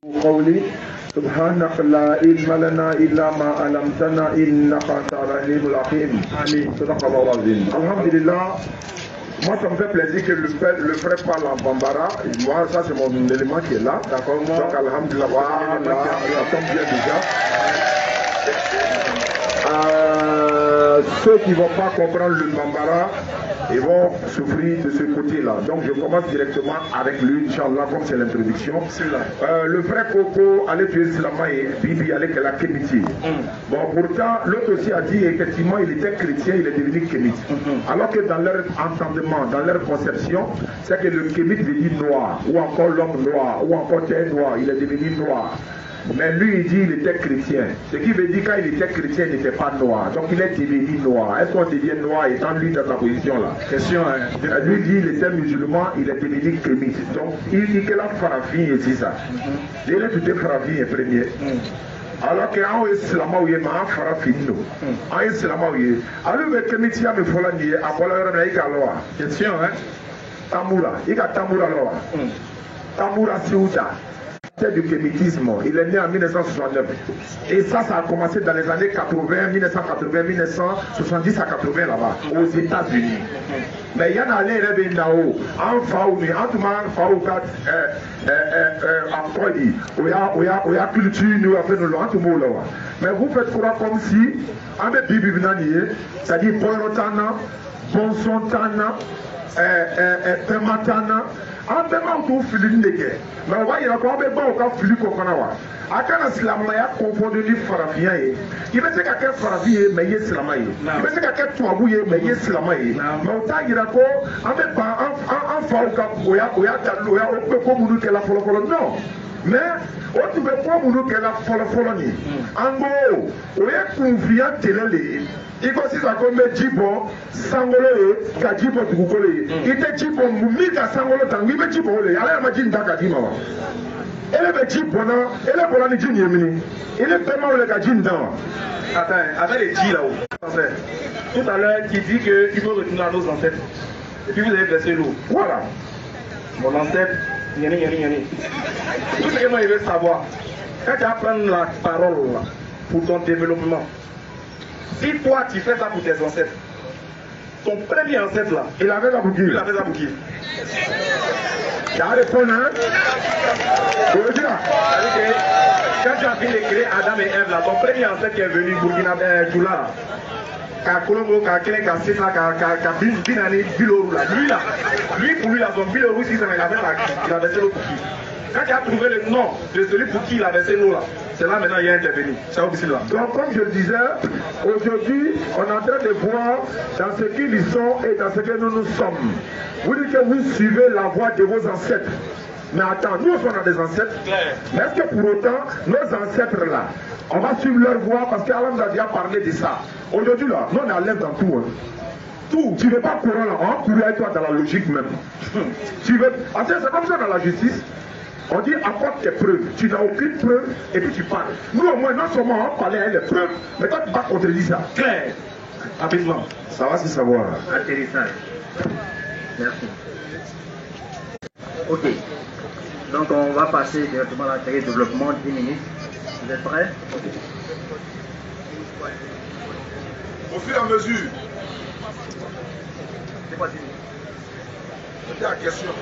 قولي سبحانك لا علم لنا إلا ما علمتنا إنك أنت العليم الحكيم. آمين. صدق الله العظيم. الحمد لله. Moi, ça me fait plaisir que le frère parle en bambara. Moi, ça, c'est mon élément qui est là. D'accord. Donc, alhamdulillah, voilà, ça tombe bien déjà. Ceux qui ne vont pas comprendre le bambara, ils vont souffrir de ce côté-là. Donc, je commence directement avec lui, Inch'Allah, comme c'est l'introduction. Le frère Coco, allez tuer Slama et Bibi, allez que la Kémiti. Bon, pourtant, l'autre aussi a dit, effectivement, il était chrétien, il est devenu Kémite. Alors que dans leur entendement, dans leur conception, c'est que le Kémite veut dire noir, ou encore l'homme noir, ou encore terre noir, il est devenu noir. Mais lui, il dit qu'il était chrétien. Ce qui veut dire quand il était chrétien, il n'était pas noir. Donc il est devenu noir. Est-ce qu'on devient noir étant lui dans sa position là? Question, hein? Lui dit qu'il était musulman, il est devenu kémite. Donc il dit que la farafine est c'est ça. Il est tout farafine est premier. Alors qu'en islam, il y a un farafine. En islam, il y a. Alors le kémite, il y a un folanier, à Bola, il y a loi. Question, hein? Tamoura. Il y a Tamoura loi. Tamoura Siouda. Du kémitisme, il est né en 1969 et ça a commencé dans les années 80, 1980, 1970 à 80 là-bas aux États-Unis. Mais il y en a les rêves là-haut, en faoumi, en tout cas, faoukat, il y a culture, nous avons fait en tout monde là. Mais vous faites croire comme si, en fait, Bibi c'est-à-dire Boyotana, Bonsontana, Pematana. En demande tout Philippe Neke. Mais on va y avoir un bon cas Philippe Kokanawa. A quand Islamaya confondu les farafia, il va dire qu'à farafia, mais il est Islamaï. Il va dire qu'à Touabouye, mais il est Islamaï. Mais au temps, il y a quoi en Fauka, Oya, on peut pas mourir qu'elle a follow. Non. Mais on ne peut pas mourir qu'elle a follow. En gros, on est confiant télé. Il faut aussi comme Djibo, Sangolo, Kadjibo, Toukole. Il était Djibo, Mika Sangolo, Tanguy, Djibo, allez, imagine Dakadima. Elle est Djibo, elle est pour la Nidjin Yemini. Il est vraiment le Kadjin dans. Attends, les Dji là-haut. Tout à l'heure, qui dit qu'il faut retourner à nos ancêtres. Et puis vous avez versé l'eau. Voilà. Mon ancêtre, Yani. Tout ce que moi, il veut savoir, quand tu apprends la parole là, pour ton développement, si toi tu fais ça pour tes ancêtres, ton premier ancêtre là, il avait la bouquille. Tu as répondu, hein? Quand tu as fini de créer Adam et Ève là, ton premier ancêtre qui est venu, Burkina Djoula, Colombo, lui pour lui, son Bilorou, si ça il avait versé l'eau pour qui? Quand tu as trouvé le nom de celui pour qui il a versé l'eau là, c'est là maintenant il a intervenu. Donc comme je le disais, aujourd'hui on est en train de voir dans ce qu'ils sont et dans ce que nous sommes. Vous dites que vous suivez la voie de vos ancêtres. Mais attends, nous on a des ancêtres. Mais est-ce que pour autant, nos ancêtres là, on va suivre leur voie parce qu'Allah nous a déjà parlé de ça. Aujourd'hui là, nous on est à l'aise dans tout. Hein. Tout, tu ne veux pas courir là, on va courir avec toi dans la logique même. Tu veux. C'est comme ça dans la justice. On dit apporte tes preuves. Tu n'as aucune preuve et puis tu parles. Nous au moins, non seulement on parlait avec les preuves, mais toi tu vas contredire ça. Clair. Rapidement. Ça va se savoir. Atterrissage. Merci. Ok. Donc on va passer directement à l'atelier de développement 10 minutes. Vous êtes prêts? Au fur et à mesure. C'est quoi 10 minutes? C'est la question.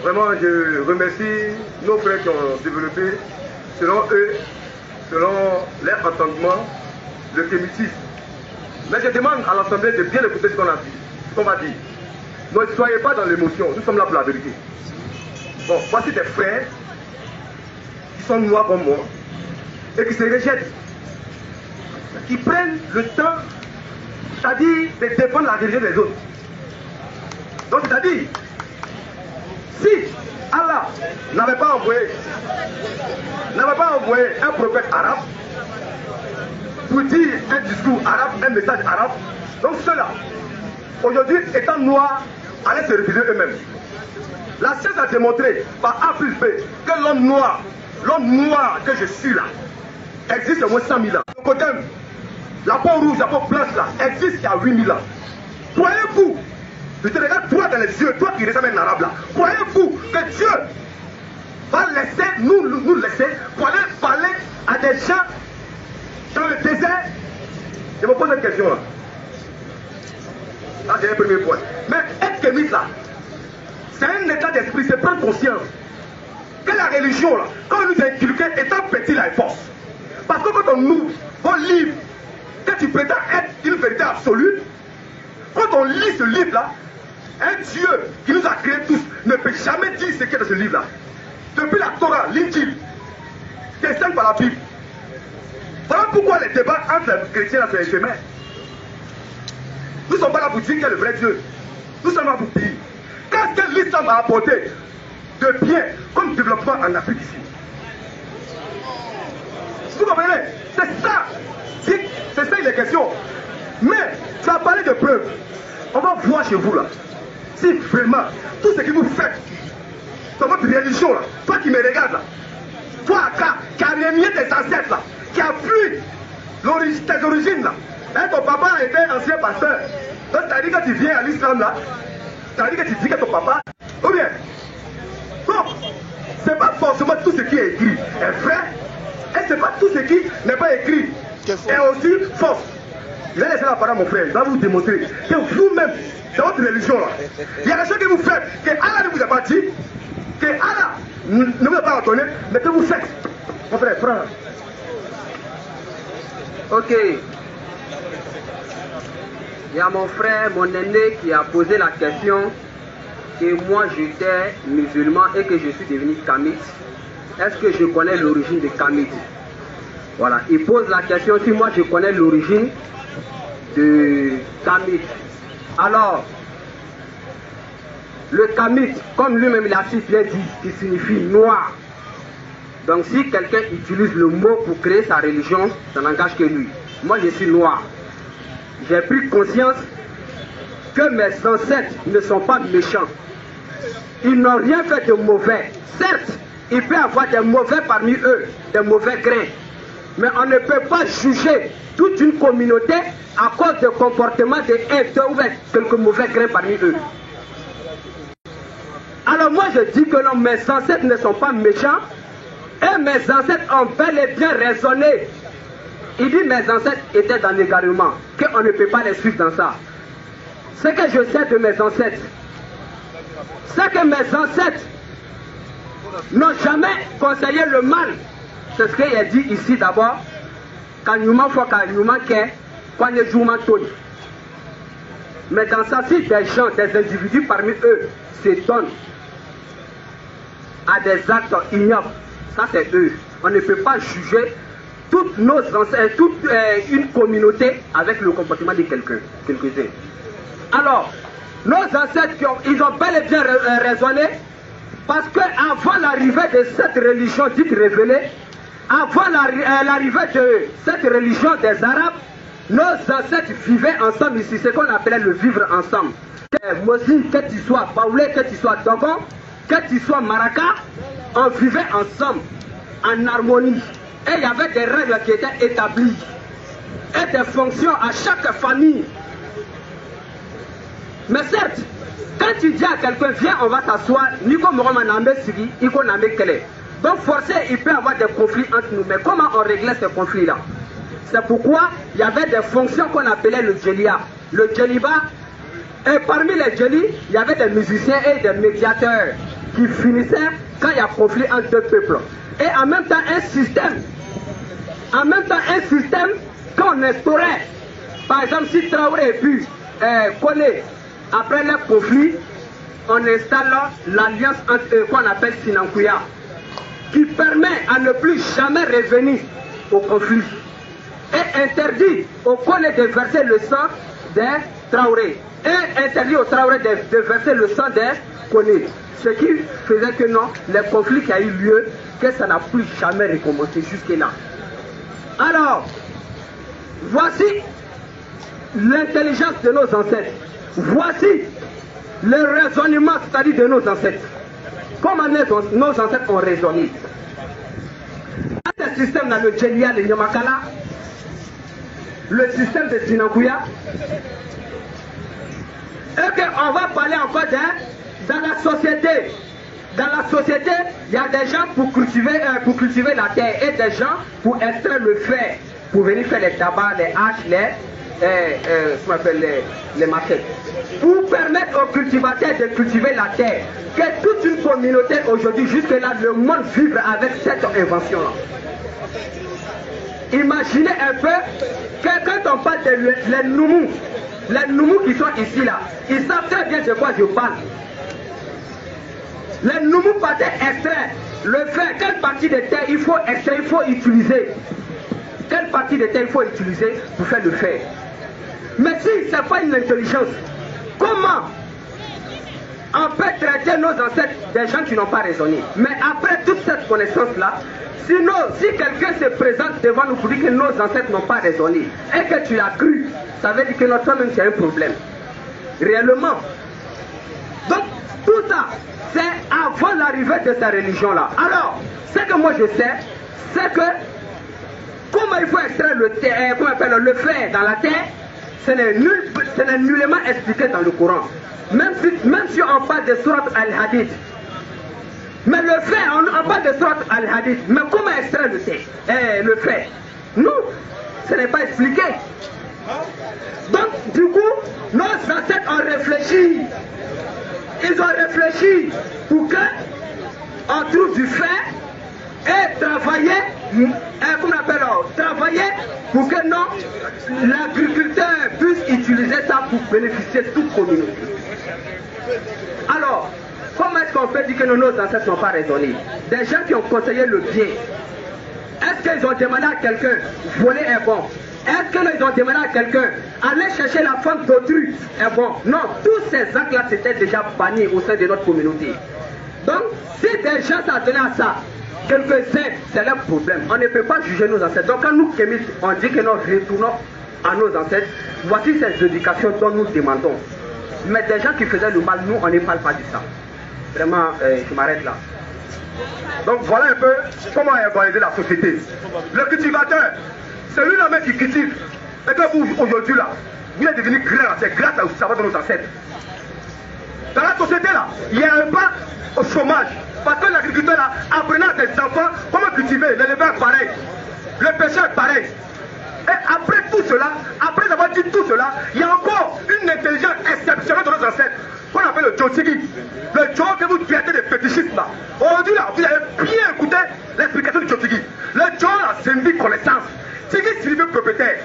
Vraiment, je remercie nos frères qui ont développé, selon eux, selon leur entendement, le kémitisme. Mais je demande à l'Assemblée de bien écouter ce qu'on a dit, ce qu'on va dire. Ne soyez pas dans l'émotion, nous sommes là pour la vérité. Bon, voici des frères qui sont noirs comme moi et qui se rejettent, qui prennent le temps, c'est-à-dire de défendre la vérité des autres. Donc, c'est-à-dire, si Allah n'avait pas envoyé un prophète arabe pour dire un discours arabe, un message arabe, donc ceux-là, aujourd'hui, étant noirs, allaient se refuser eux-mêmes. La science a démontré par A plus B que l'homme noir que je suis là, existe au moins 100 000 ans. Le côté, la peau rouge, la peau blanche là, existe il y a 8 000 ans. Croyez-vous? Je te regarde toi dans les yeux, toi qui ressemble à un arabe là. Croyez-vous que Dieu nous laisser pour aller parler à des gens dans le désert? Je me pose une question là. Ça, c'est le premier point. Mais être kémite là, c'est un état d'esprit, c'est prendre conscience que la religion là, quand on nous a inculqué, étant petit là, est force. Parce que quand on ouvre un livre, que tu prétends être une vérité absolue, quand on lit ce livre là, un Dieu qui nous a créés tous ne peut jamais dire ce qu'il y a dans ce livre là. Depuis la Torah, l'Injil, descend par la Bible. Voilà pourquoi les débats entre les chrétiens là, c'est éphémère. Nous ne sommes pas là pour dire qu'il y a le vrai Dieu. Nous sommes là pour dire qu'est-ce que l'islam a apporté de bien comme développement en Afrique ici. Vous comprenez? C'est ça. C'est ça les questions. Mais tu as parlé de preuves. On va voir chez vous là. Si vraiment tout ce que vous faites dans votre religion là, toi qui me regardes là, toi qui a renié tes ancêtres là, qui a fui tes origines là, hein, ton papa était ancien pasteur. Donc t'as dit que tu viens à l'islam là, t'as dit que tu dis que ton papa, ou bien, non, c'est pas forcément tout ce qui est écrit est vrai, et c'est pas tout ce qui n'est pas écrit est aussi faux. Je vais laisser la parole à mon frère, il va vous démontrer que vous-même, dans votre religion là, il y a des choses que vous faites, que Allah ne vous a pas dit, que Allah ne vous a pas ordonné, mais que vous faites. Mon frère, prends. Ok. Il y a mon frère, mon aîné, qui a posé la question que moi j'étais musulman et que je suis devenu kamite. Est-ce que je connais l'origine de kamite? Voilà, il pose la question si moi je connais l'origine de kamite. Alors, le kamite, comme lui-même il a si bien dit, qui signifie noir. Donc si quelqu'un utilise le mot pour créer sa religion, ça n'engage que lui. Moi je suis noir. J'ai pris conscience que mes ancêtres ne sont pas méchants. Ils n'ont rien fait de mauvais. Certes, il peut y avoir des mauvais parmi eux, des mauvais grains. Mais on ne peut pas juger toute une communauté à cause de comportements de haine ou quelques mauvais grains parmi eux. Alors moi je dis que non, mes ancêtres ne sont pas méchants et mes ancêtres ont bel et bien raisonné. Il dit mes ancêtres étaient dans l'égarement, qu'on ne peut pas les suivre dans ça. Ce que je sais de mes ancêtres, c'est que mes ancêtres n'ont jamais conseillé le mal. C'est ce qu'il a dit ici d'abord. Quand nous manquons, quand nous jouons. Mais dans ça, si des gens, des individus parmi eux se donnent à des actes ignobles, ça c'est eux. On ne peut pas juger toutes nos ancêtres, toute une communauté avec le comportement de quelques-uns. Alors, nos ancêtres, ils ont bel et bien raisonné, parce qu'avant l'arrivée de cette religion dite révélée, avant l'arrivée de cette religion des Arabes, nos ancêtres vivaient ensemble ici, ce qu'on appelait le vivre ensemble. Moi aussi, que tu sois Baoulé, que tu sois Dogon, que tu sois Maraka, on vivait ensemble, en harmonie. Et il y avait des règles qui étaient établies et des fonctions à chaque famille. Mais certes, quand tu dis à quelqu'un, viens, on va s'asseoir, Nico Mohamed Sigi, Nico Namé Kele. Donc forcément, il peut y avoir des conflits entre nous. Mais comment on réglait ces conflits-là? C'est pourquoi il y avait des fonctions qu'on appelait le Djelia. Le Djeliba, et parmi les Djelis, il y avait des musiciens et des médiateurs qui finissaient quand il y a conflit entre deux peuples. Et en même temps, un système qu'on instaurait. Par exemple, si Traoré et puis Koné, après le conflit, on installe l'alliance entre eux qu'on appelle Sinankouya, qui permet à ne plus jamais revenir au conflit et interdit au Koné de verser le sang des Traoré et interdit au Traoré de verser le sang des Koné. Ce qui faisait que non, les conflits qui a eu lieu, que ça n'a plus jamais recommencé jusque-là. Alors, voici l'intelligence de nos ancêtres. Voici le raisonnement, c'est-à-dire de nos ancêtres. Comment nos ancêtres ont raisonné. Dans ce système, dans le Djelia, le Nyamakala, le système de Sinankouya, et qu'on va parler encore dans la société dans la société, il y a des gens pour cultiver la terre et des gens pour extraire le fer, pour venir faire les tabacs, les haches, les machettes. Pour permettre aux cultivateurs de cultiver la terre, que toute une communauté aujourd'hui, jusque-là, le monde vibre avec cette invention-là. Imaginez un peu que quand on parle de les Noumous qui sont ici là, ils savent très bien de quoi je parle. Les Noumous partaient extraire le fer, quelle partie de terre il faut extraire, il faut utiliser. Quelle partie de terre il faut utiliser pour faire le fer. Mais si ce n'est pas une intelligence, comment on peut traiter nos ancêtres des gens qui n'ont pas raisonné? Mais après toute cette connaissance-là, sinon, si quelqu'un se présente devant nous pour dire que nos ancêtres n'ont pas raisonné et que tu as cru, ça veut dire que notre toi-même tu as un problème. Réellement. Donc, tout ça, c'est avant l'arrivée de cette religion-là. Alors, ce que moi je sais, c'est que comment il faut extraire le fer dans la terre, ce n'est nullement expliqué dans le Coran. Même si on parle de Surat Al-Hadid. Mais le fer, on parle de Surat Al-Hadid. Mais comment extraire le fer? Non, ce n'est pas expliqué. Donc, du coup, nos ancêtres ont réfléchi. Ils ont réfléchi pour qu'on trouve du fer et travailler, travailler pour que non, l'agriculteur puisse utiliser ça pour bénéficier de toute communauté. Alors, comment est-ce qu'on peut dire que nos ancêtres n'ont pas raisonné? Des gens qui ont conseillé le bien. Est-ce qu'ils ont demandé à quelqu'un, voler est bon? Est-ce qu'ils ont demandé à quelqu'un, aller chercher la femme d'autrui est bon? Non, tous ces actes-là c'était déjà bannis au sein de notre communauté. Donc, si des gens s'attenaient à ça, quelques-uns, c'est leur problème. On ne peut pas juger nos ancêtres. Donc, quand nous, kémistes, on dit que nous retournons à nos ancêtres, voici ces éducations dont nous demandons. Mais des gens qui faisaient le mal, nous, on ne parle pas de ça. Vraiment, je m'arrête là. Donc voilà un peu comment est organisée la société. Le cultivateur, c'est lui-même qui cultive. Et que vous, aujourd'hui là, vous êtes devenu grand, c'est grâce au savoir de nos ancêtres. Dans la société là, il y a un pas au chômage. Parce que l'agriculteur là, apprenait à ses enfants comment cultiver, l'éleveur pareil, le pêcheur pareil. Et après tout cela, après avoir dit tout cela, il y a encore une intelligence exceptionnelle de nos ancêtres, qu'on appelle le Djotigi. Le Djo que vous traitez de fétichisme là. Aujourd'hui là, vous avez bien écouté l'explication du Djotigi. Le Djo là, c'est une vie connaissance. Tigi signifie propriétaire.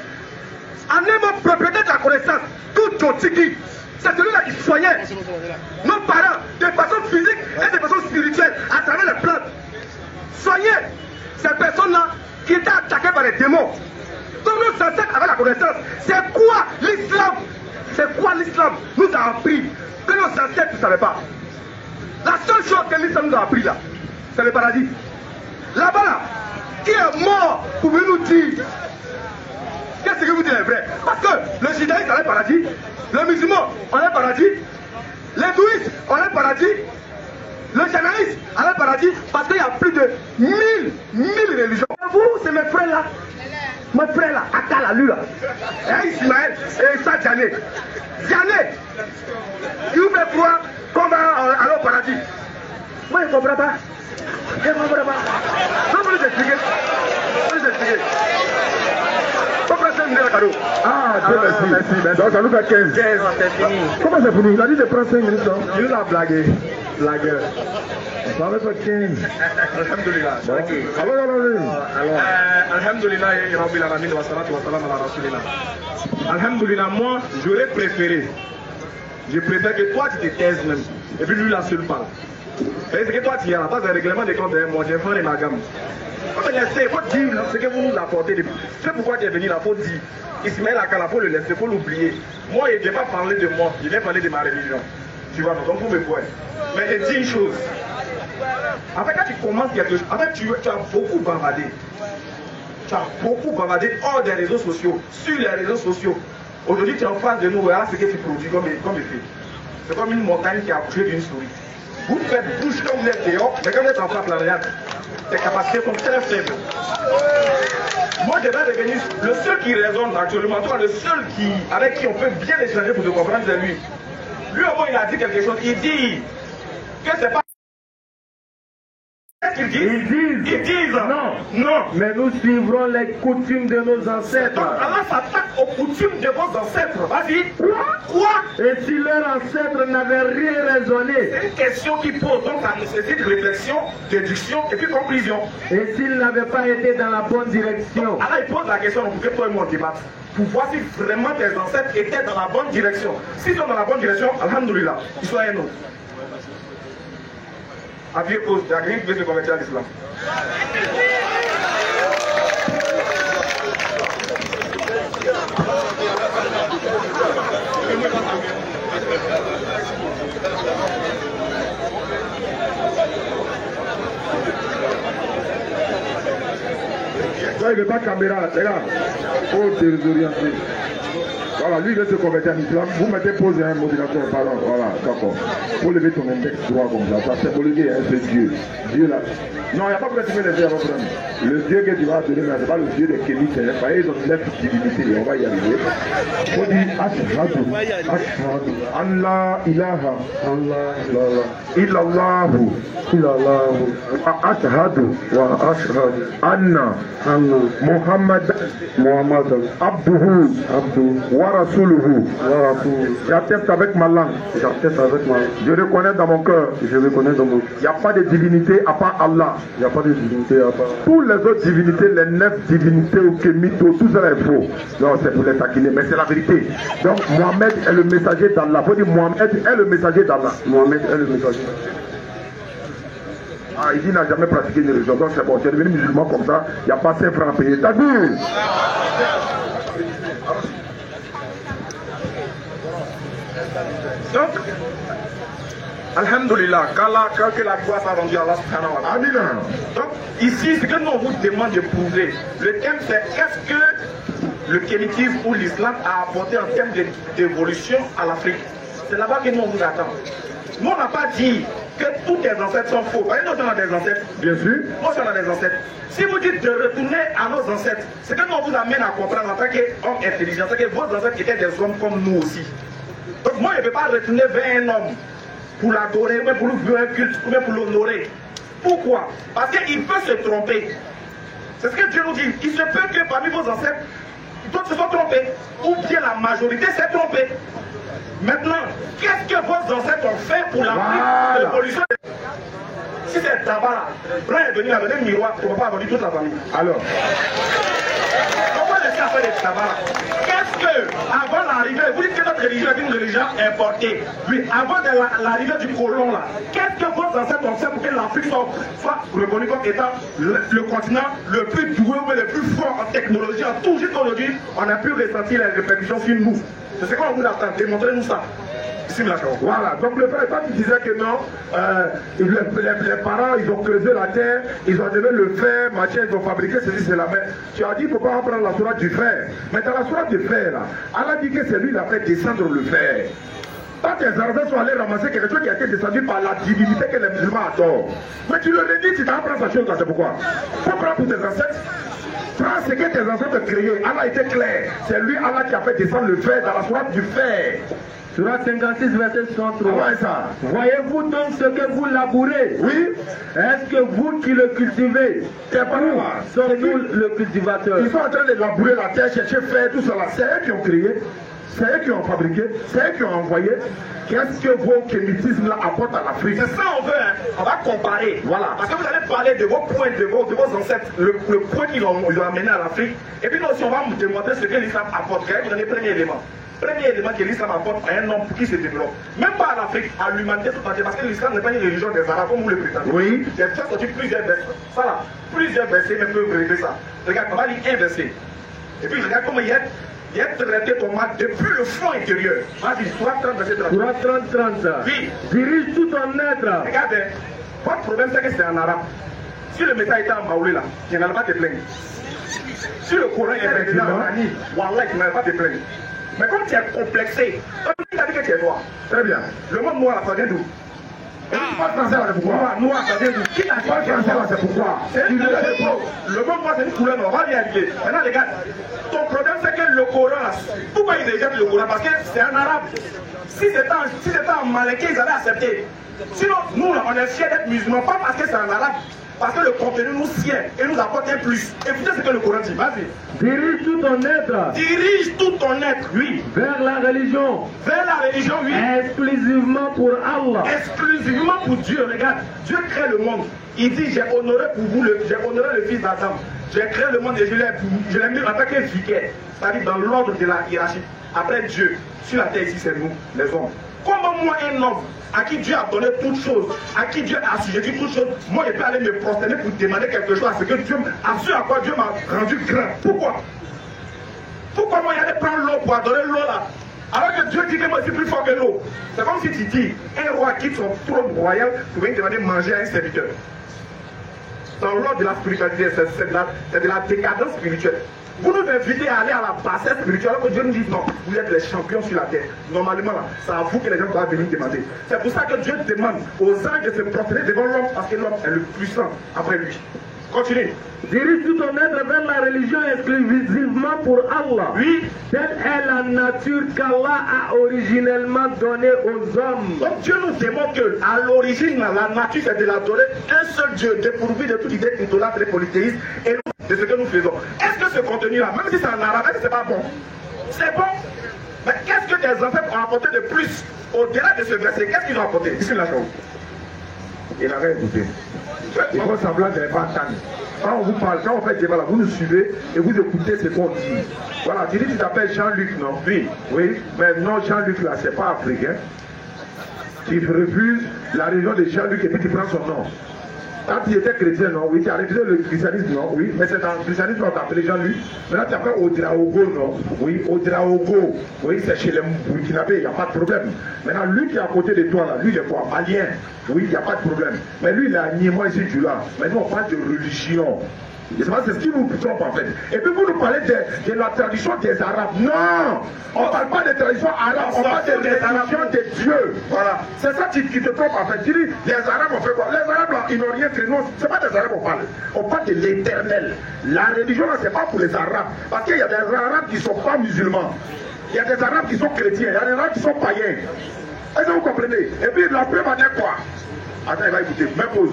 En un mot, propriétaire de la connaissance, tout Djotigi, c'est celui-là qui soignait nos parents de façon physique et de façon spirituelle à travers les plantes. Soigner ces personnes-là qui étaient attaquées par les démons. Donc nos ancêtres avaient la connaissance. C'est quoi l'islam? C'est quoi l'islam nous a appris que nos ancêtres ne savaient pas? La seule chose que l'islam nous a appris là, c'est le paradis. Là-bas là, qui est mort pour nous dire qu'est-ce que vous dites est vrai? Parce que le judaïsme a le paradis, le musulman a le paradis, l'hindouisme a le paradis, le jamaïsme a le paradis, parce qu'il y a plus de 1000 religions. Vous, c'est mes frères là. Mon frère là, Akala lui là, et Ismaël et ça Djané. Djané, il fait croire qu'on va aller au paradis. Moi je ne comprends pas. Je ne comprends pas. Non, vous nous expliquez. Vous nous expliquez. Pourquoi c'est une cadeau? Ah, Dieu merci. Donc ça nous fait 15. C'est fini. Comment c'est fini? Il a dit de prendre 5 minutes. Il nous a blagué. Blagueur. Ça va faire 15. Alhamdulillah. Alors. Alhamdulillah, Rabbil Alamin wa salatu wa salam ala Rasulillah. Alhamdulillah, moi, j'aurais préféré. Je préfère que toi tu te taises même. Et puis lui la seule parle. C'est que toi tu y as, pas de règlement de compte, moi j'ai fait les magames. On va laisser, il faut dire ce que vous nous apportez. C'est pourquoi tu es venu là, il faut dire. Ismaël Akala, il faut le laisser, il faut l'oublier. Moi, je ne vais pas parler de moi, je vais parler de ma religion. Tu vois, donc vous me voyez. Mais je dis une chose. En fait, quand tu commences quelque chose, en fait, tu as beaucoup bavardé. Tu as beaucoup bavardé hors des réseaux sociaux, sur les réseaux sociaux. Aujourd'hui, tu es en face de nous, voilà ce que tu produis comme effet. C'est comme une montagne qui a accouché d'une souris. Vous faites bouche comme vous êtes dehors, mais quand vous êtes en face, tes capacités sont très faibles. Moi, je vais devenir le seul qui raisonne actuellement, toi, le seul avec qui on peut bien échanger pour te comprendre, c'est lui. Lui, au moins, il a dit quelque chose. Il dit que c'est pas qu'est-ce qu'ils disent? Ils disent non. Mais nous suivrons les coutumes de nos ancêtres. Donc Allah s'attaque aux coutumes de vos ancêtres. Vas-y. Quoi? Et si leurs ancêtres n'avaient rien raisonné? C'est une question qui pose, donc ça nécessite réflexion, déduction et puis conclusion. Et s'ils n'avaient pas été dans la bonne direction? Allah il pose la question pour que toi et moi on débatte. Pour voir si vraiment tes ancêtres étaient dans la bonne direction. S'ils sont dans la bonne direction, alhamdoulilah, ils sont un autre. Avis pose, il y a quelqu'un qui veut se convertir à l'islam. Toi, il ne veut pas caméra, les gars. Oh, désorienté. Voilà, lui, il veut se convertir en islam. Vous mettez pause et un modulateur, pardon. Voilà, d'accord. Faut lever ton index droit comme ça. Ça symbolise ce Dieu. Dieu là. Non, il n'y a pas besoin de mettre les yeux à votre ami. Le Dieu que tu vas donner, ce n'est pas le Dieu des Kémites. Ils ont 9 divinités. On va y arriver. Il faut dire Ashhadu. Ashhadu. Allah ilaha. Allah illallahu. Illallahu. Wa ashhadu. Wa ashhadu. Anna. Muhammad. Abduhu. Wa rasuluhu. J'atteste avec ma langue. Je reconnais dans mon cœur. Il n'y a pas de divinité à part Allah. Il n'y a pas de divinité à part. Tous les autres divinités, les 9 divinités ou kémito, tout ça est faux. Non, c'est pour les taquiner, mais c'est la vérité. Donc Mohamed est le messager d'Allah. Il faut dire Mohamed est le messager d'Allah. Mohamed est le messager. Ah, il dit qu'il n'a jamais pratiqué une religion. Donc c'est bon, tu es devenu musulman comme ça, il n'y a pas 5 francs à payer. T'as vu? Donc, alhamdoulilah, quand que la gloire s'est rendue à Allah subhanahu wa ta'ala. Donc, ici, ce que nous on vous demande de prouver, le thème c'est qu'est-ce que le kémitisme ou l'islam a apporté en termes d'évolution à l'Afrique. C'est là-bas que nous on vous attend. Nous on n'a pas dit que tous tes ancêtres sont faux. Voyez, nous on a des ancêtres. Bien sûr. Nous on a des ancêtres. Si vous dites de retourner à nos ancêtres, c'est que nous on vous amène à comprendre en tant qu'homme intelligent, c'est que vos ancêtres étaient des hommes comme nous aussi. Donc moi je ne peux pas retourner vers un homme pour l'adorer, mais pour lui faire un culte, mais pour l'honorer. Pourquoi? Parce qu'il peut se tromper. C'est ce que Dieu nous dit. Il se peut que parmi vos ancêtres, d'autres se sont trompés. Ou bien la majorité s'est trompée. Maintenant, qu'est-ce que vos ancêtres ont fait pour l'évolution? Si c'est tabac, Blanc est venu avec un miroir, tu ne vas pas avoir toute la famille. Alors, pourquoi laisser faire des tabac? Qu'est-ce que, avant l'arrivée, vous dites que notre religion est une religion importée. Oui, avant l'arrivée du colon là, qu'est-ce que vos ancêtres ont fait pour que l'Afrique soit reconnue comme étant le continent le plus doué, le plus fort en technologie, en tout? Jusqu'aujourd'hui, on a pu ressentir les répercussions sur nous. C'est quoi on vous attend? Démontrez-nous ça. Voilà, donc le frère, toi tu disais que non, les parents ils ont creusé la terre, ils ont donné le fer, machin, ils ont fabriqué ceci, cela. Mais tu as dit qu'il ne faut pas prendre la sourate du fer. Mais dans la sourate du fer, là, Allah dit que c'est lui qui a fait descendre le fer. Quand tes ancêtres sont allés ramasser quelque chose qui a été descendu par la divinité que les musulmans adorent. Mais tu leur dis, tu t'apprends sa chose, c'est pourquoi? Faut prendre pour tes ancêtres. Prends ce que tes ancêtres ont créé. Allah était clair. C'est lui, Allah, qui a fait descendre le fer dans la sourate du fer. Sourate 56, verset 103. Voyez-vous donc ce que vous labourez? Oui. Est-ce que vous qui le cultivez? C'est pas nous. Sommes-nous le cultivateur? Ils sont en train de labourer la terre, chercher fer, tout cela. C'est eux qui ont créé. C'est eux qui ont fabriqué, c'est eux qui ont envoyé. Qu'est-ce que vos kémitismes là apportent à l'Afrique? C'est ça on veut, hein. On va comparer. Voilà. Parce que vous allez parler de vos points, de vos ancêtres, le point qu'ils ont amené à l'Afrique. Et puis nous aussi on va vous démontrer ce que l'islam apporte. Vous donner le premier élément. Premier élément que l'islam apporte à un homme qui se développe. Même pas à l'Afrique, à l'humanité tout entière. Parce que l'islam n'est pas une religion des Arabes comme vous le prétendez. Oui. Il y a déjà sorti plusieurs versets. Ça là, plusieurs versets même peuvent régler ça. Regarde, on va lire un verset. Et puis regarde comment il y a traité ton mal depuis le fond intérieur. Vas-y, Sourate 30, verset 30. Sourate 30. Oui. Dirige tout ton être. Regardez, votre problème c'est que c'est en arabe. Si le message était en baoulé là, tu n'allais pas te plaindre. Si le Coran est maintenant en Rani, Wallah, tu n'allais pas te plaindre. Mais comme tu es complexé, comme tu as dit que tu es noir. Très bien. Le monde noir, ça vient d'où? Pas français là, c'est pourquoi? Noir, ça vient d'où? Qui n'a pas français là, c'est pourquoi? Le monde noir, c'est une couleur noire. On va bien arriver. Maintenant, regarde. Ton problème, c'est que le Coran, pourquoi ils rejettent le Coran? Parce que c'est en arabe. Si c'était en malinqué, ils allaient accepter. Sinon, nous, on est fiers d'être musulmans, pas parce que c'est en arabe. Parce que le contenu nous sied et nous apporte un plus. Écoutez ce que le Coran dit. Vas-y. Dirige tout ton être. Dirige tout ton être, oui. Vers la religion. Vers la religion, oui. Exclusivement pour Allah. Exclusivement pour Dieu. Regarde, Dieu crée le monde. Il dit, j'ai honoré pour vous, j'ai honoré le fils d'Adam. J'ai créé le monde et je l'ai mis en tant que vicaire. C'est-à-dire dans l'ordre de la hiérarchie. Après Dieu, sur la terre ici, c'est nous, les hommes. Comment moi, un homme à qui Dieu a donné toutes choses, à qui Dieu a assujetti toutes choses, moi je peux aller me prosterner pour demander quelque chose à ce que Dieu, à ce à quoi Dieu m'a rendu grand. Pourquoi? Pourquoi moi j'allais prendre l'eau pour adorer l'eau là? Alors que Dieu dit que moi je suis plus fort que l'eau. C'est comme si tu dis, un roi quitte son trône royal pour venir demander manger à un serviteur. Dans l'ordre de la spiritualité, c'est de la décadence spirituelle. Vous nous invitez à aller à la bassesse spirituelle, alors que Dieu nous dit non, vous êtes les champions sur la terre. Normalement, là, c'est à vous que les gens doivent venir demander. C'est pour ça que Dieu demande aux anges de se prosterner devant l'homme, parce que l'homme est le puissant après lui. Continue. Dirige tout ton être vers la religion exclusivement pour Allah. Oui. Telle est la nature qu'Allah a originellement donnée aux hommes. Donc Dieu nous démontre qu'à l'origine, la nature c'est de l'adorer un seul Dieu, dépourvu de toute idée idolâtre et polythéiste, et de ce que nous faisons. Est-ce que ce contenu-là, même si c'est en arabe, c'est pas bon? C'est bon. Mais qu'est-ce que tes ancêtres ont apporté de plus au-delà de ce verset? Qu'est-ce qu'ils ont apporté? Ici, la chose. Il avait écouté. Il faut semblant de ne pas attendre. Quand on vous parle, quand on fait débat là, vous nous suivez et vous écoutez ce qu'on dit. Voilà, tu dis que tu t'appelles Jean-Luc, non? Oui. Oui, mais non, Jean-Luc là, c'est pas africain. Tu refuses la religion de Jean-Luc et puis tu prends son nom. Quand tu étais chrétien, non? Oui, tu as refusé le christianisme, non? Oui, mais c'est dans le christianisme qu'on t'appelait Jean-Luc. Maintenant, tu appelles Odraogo, non? Oui, Odraogo. Oui, c'est chez les Burkinabés, il n'y a pas de problème. Maintenant, lui qui est à côté de toi, là, lui, il est quoi? Malien. Oui, il n'y a pas de problème. Mais lui, il a nié moi ici, tu l'as. Maintenant, on parle de religion. Et c'est ce qui nous trompe en fait. Et puis vous nous parlez de la tradition des Arabes. Non, on ne parle pas de tradition arabe, on parle de religion de Dieu. Voilà. C'est ça qui te trompe en fait. Tu dis, les Arabes ont fait quoi? Les Arabes là, ils n'ont rien fait. Non, ce n'est pas des Arabes qu'on parle. On parle de l'éternel. La religion là, ce n'est pas pour les Arabes. Parce qu'il y a des Arabes qui ne sont pas musulmans. Il y a des Arabes qui sont chrétiens. Il y a des Arabes qui sont païens. Est-ce que vous comprenez? Et puis la preuve en est quoi? Attends, il va écouter. Même pause.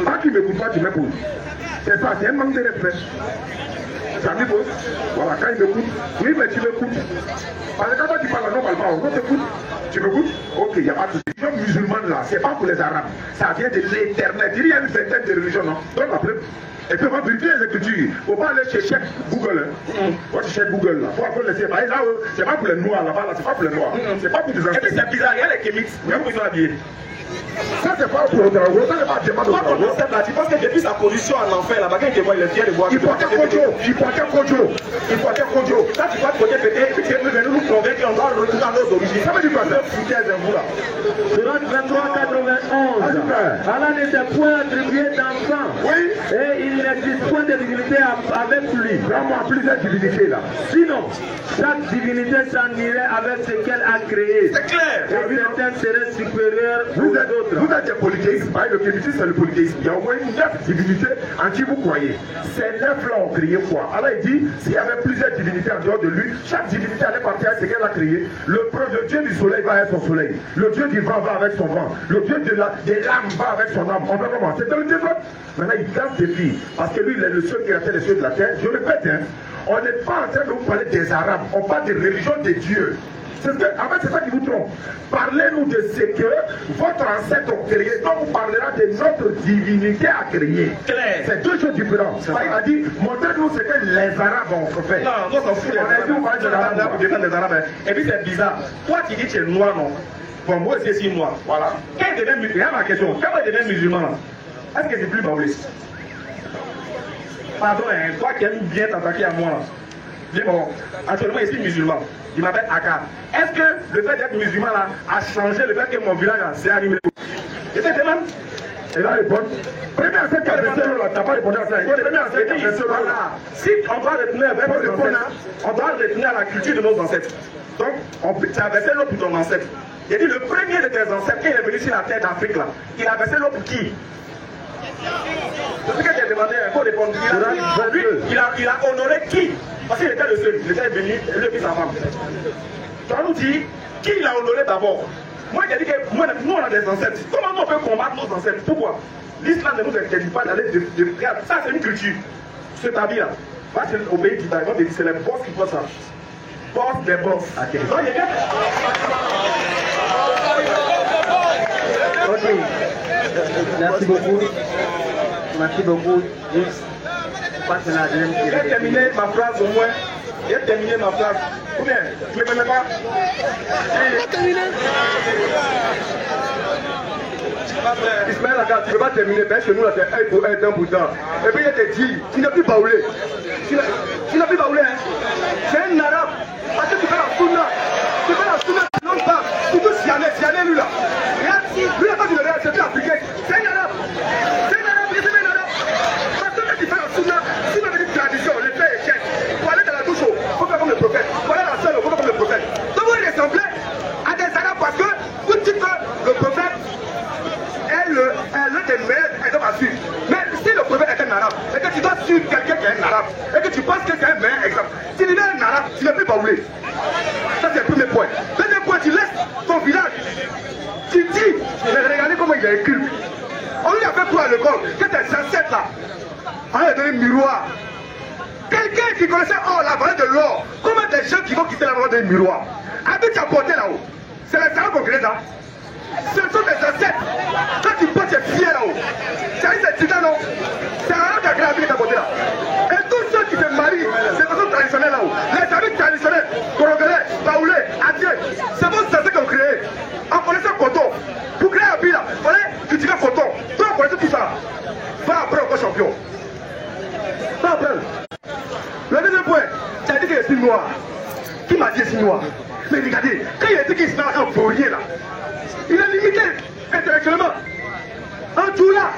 Quand tu m'écoutes pas, tu m'épouses. C'est ça, c'est un manque de respect. Ça m'écoute. Voilà, quand il m'écoute, oui, mais tu m'écoutes. Parce que quand toi tu parles, non, parle pas, on t'écoute. Tu m'écoutes? Ok, il n'y a pas de religion musulmane là, c'est pas pour les Arabes. Ça vient de l'éternel. Il y a une vingtaine de religions, non? Donc après, et puis on va vérifier les écritures. Il ne faut pas aller chercher Google. Hein. Quand tu cherches Google, là, il faut laisser. Là, c'est pas pour les noirs là-bas, là, c'est pas pour les noirs. C'est pas pour les enfants. Et puis c'est bizarre, il y a les kémites, regarde où ils sont habillés. Ça, c'est pas pour le Drago, ça, c'est pas demande au Drago. Tu penses que depuis sa position en enfer, là-bas, quand il te voit, il est fier de voir. Il portait Kojo, il portait Kojo, il portait Kojo. Là, tu vas te côté peut-être, puis tu es venu nous convaincre qu'on doit retourner à nos origines. Ça veut dire quoi ça? Vous là. Surat 23, 91. Allah n'était point attribué d'enfant. Oui. Et il n'existe point de divinité avec lui. Vraiment, plusieurs divinités là. Sinon, chaque divinité s'en irait avec ce qu'elle a créé. C'est clair. Et certaines seraient supérieures aux autres. Vous êtes des polythéistes. Le kémitisme, c'est le polythéisme. Il y a au moins 9 divinités en qui vous croyez. Ces 9 là ont créé quoi? Alors il dit, s'il y avait plusieurs divinités en dehors de lui, chaque divinité allait partir avec ce qu'elle a créé. Le dieu du soleil va avec son soleil. Le dieu du vent va avec son vent. Le dieu de l'âme va avec son âme. On va comment? C'est dans le désordre. Maintenant, il casse des filles. Parce que lui, il est le seul qui a fait les cieux de la terre. Je répète, hein, on n'est pas en train de vous parler des Arabes. On parle de religion des dieux. En fait, c'est ça qui vous trompe. Parlez-nous de ce que votre ancêtre a créé. Donc, on parlera de notre divinité à créer. C'est deux choses différentes. Il a dit, montrez-nous ce que les Arabes ont fait. Non, on s'en fout. On a dit, on parle de l'Arabe pour défendre les Arabes. Et puis, c'est bizarre. Toi, tu dis que tu es noir, non? Bon, moi aussi, c'est noir. Voilà. Quand il devient musulman, regarde ma question. Quand il devient musulman, est-ce que c'est plus baouliste? Pardon, hein, toi qui aimes bien t'attaquer à moi. Dis bon, actuellement, je suis musulman. Il m'appelle Aka. Est-ce que le fait d'être musulman là a changé le fait que mon village s'est animé? Et c'est même. Et là, répond. Premier ancêtre qui a fait ça, t'as pas répondu à ça. Premier ancêtre qui a fait ça, si on doit retenir avec nos ancêtres, on doit retenir la culture de nos ancêtres. Donc, tu as versé l'eau pour ton ancêtre. Il a dit le premier de tes ancêtres, qui est venu sur la terre d'Afrique là, il a versé l'eau pour qui? C'est ce que tu as demandé, il faut répondre. Il a honoré qui? Parce qu'il était le seul, il était venu, il a vu sa femme. Tu vas nous dire, qui il a honoré d'abord? Moi, j'ai dit que nous, on a des ancêtres. Comment nous, on peut combattre nos ancêtres? Pourquoi? L'islam ne nous interdit pas d'aller de regarde, ça c'est une culture. Cet habit-là, va au pays d'Italie, c'est les boss qui font ça. Boss des boss. Ok. Merci beaucoup. Merci beaucoup. J'ai terminé ma phrase au moins. J'ai terminé ma phrase. Ou bien, tu ne me connais pas? Ismaël Aga, tu ne peux pas terminer, parce que nous, là, c'est un pour un, d'un pour d'un. Et puis, il te dit, tu n'as plus baoulé. Tu n'as plus baoulé, hein. C'est un arabe. Parce que tu fais la sunna. Tu fais la sunna, non pas. Tu peux sianer, lui, là. Regarde, lui, là, quand tu le regardes, c'est plus africain. C'est un arabe. C'est un arabe, c'est un arabe. Parce que quand tu fais la sunna, si tu as une tradition, les faits et chèques, pour aller dans la douche, il faut faire comme le prophète. Pour aller à la salle, il faut faire comme le prophète. Donc, vous ressemblez à des arabes parce que vous dites que le prophète est l'un des meilleurs exemples à suivre. Mais si le prophète est un arabe, et que tu dois suivre quelqu'un qui est un arabe, et que tu penses que c'est un meilleur exemple, si il est un arabe, tu ne peux pas baouler. Ça c'est le premier point. Deuxième point, tu laisses ton village. Tu dis, mais regardez comment il a écrit. On lui a fait quoi à l'école, que tes ancêtres là, on lui a donné un miroir. Quelqu'un qui connaissait la valeur de l'or, comment des gens qui vont quitter la valeur d'un miroir? Avec ta portée là-haut, c'est les arabes concrets là. Ce sont des ancêtres. Quand tu portes tes pieds là-haut, c'est titan, non? C'est un arabe qui a créé la vie de ta portée là. Et tous ceux qui se marient, c'est des façons traditionnelles là-haut. Les habits traditionnels, congolais, baoulés, adieux, c'est vos ancêtres qui ont créé. En connaissant coton, pour créer un vie là, il fallait cultiver coton. Toi, on connaissait tout ça. Va après encore champion. Va après. Le deuxième point, tu as dit qu'il est noir. Qui m'a dit qu'il est noir? Mais regardez, quand il a dit qu'il se met en fourrier là, il est limité intellectuellement. En tout là,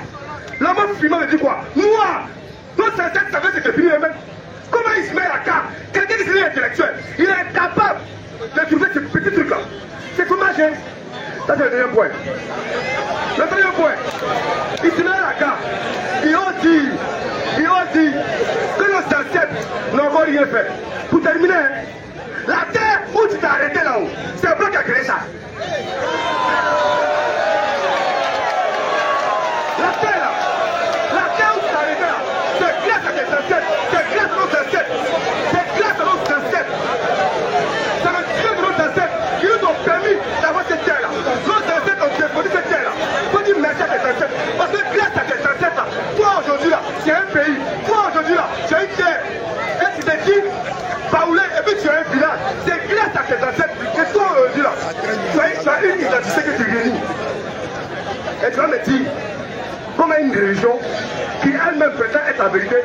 l'homme filmant me dit quoi? Noir. Nos ancêtres savaient ce que c'est fini eux-mêmes. Comment il se met à cas? Quelqu'un qui est intellectuel, il est incapable de trouver ce petit truc là. C'est dommage, hein? Ça c'est le deuxième point. Le troisième point, il se met à cas. Ils ont dit que nos ancêtres n'ont encore rien fait. Pour terminer, hein, la terre où tu t'es arrêté là-haut, c'est un bloc qui a créé ça. La terre là, où tu t'es arrêté là, c'est grâce à tes ancêtres, c'est grâce à nos ancêtres, c'est grâce à nos ancêtres. C'est le Dieu de nos ancêtres qui nous ont permis d'avoir cette terre là. Nos ancêtres ont défendu cette terre là. Il faut dire merci à tes ancêtres. Parce que grâce à tes ancêtres là, toi aujourd'hui là, c'est un pays. Toi aujourd'hui là, c'est une terre. Et tu te dis, baoulé, et puis tu as un village. C'est grâce à tes ancêtres. Et toi aujourd'hui là, tu as une identité que tu réunis. Et tu vas me dire, comme une religion qui elle-même prétend être la vérité,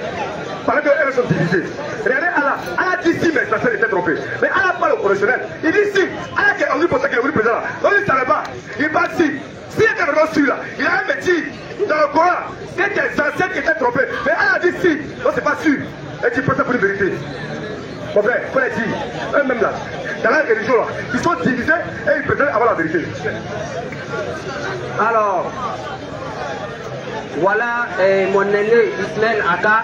pendant qu'elles sont divisées. Regardez Allah. Allah dit si mes ancêtres étaient trompés. Mais Allah parle au professionnel. Il dit si. Allah qui est omnipotent, qui est omniprésent. Donc il ne savait pas. Il parle si. S'il était vraiment sûr là, il a même dit dans le Coran que tes ancêtres qui étaient trompés. Mais Allah dit si. Donc c'est pas sûr. Et tu prends ça pour une vérité. Mon frère, il faut les dire. Eux-mêmes là, dans la religion là, ils sont divisés et ils prétendent avoir la vérité. Alors, voilà mon aîné Ismaël Aga.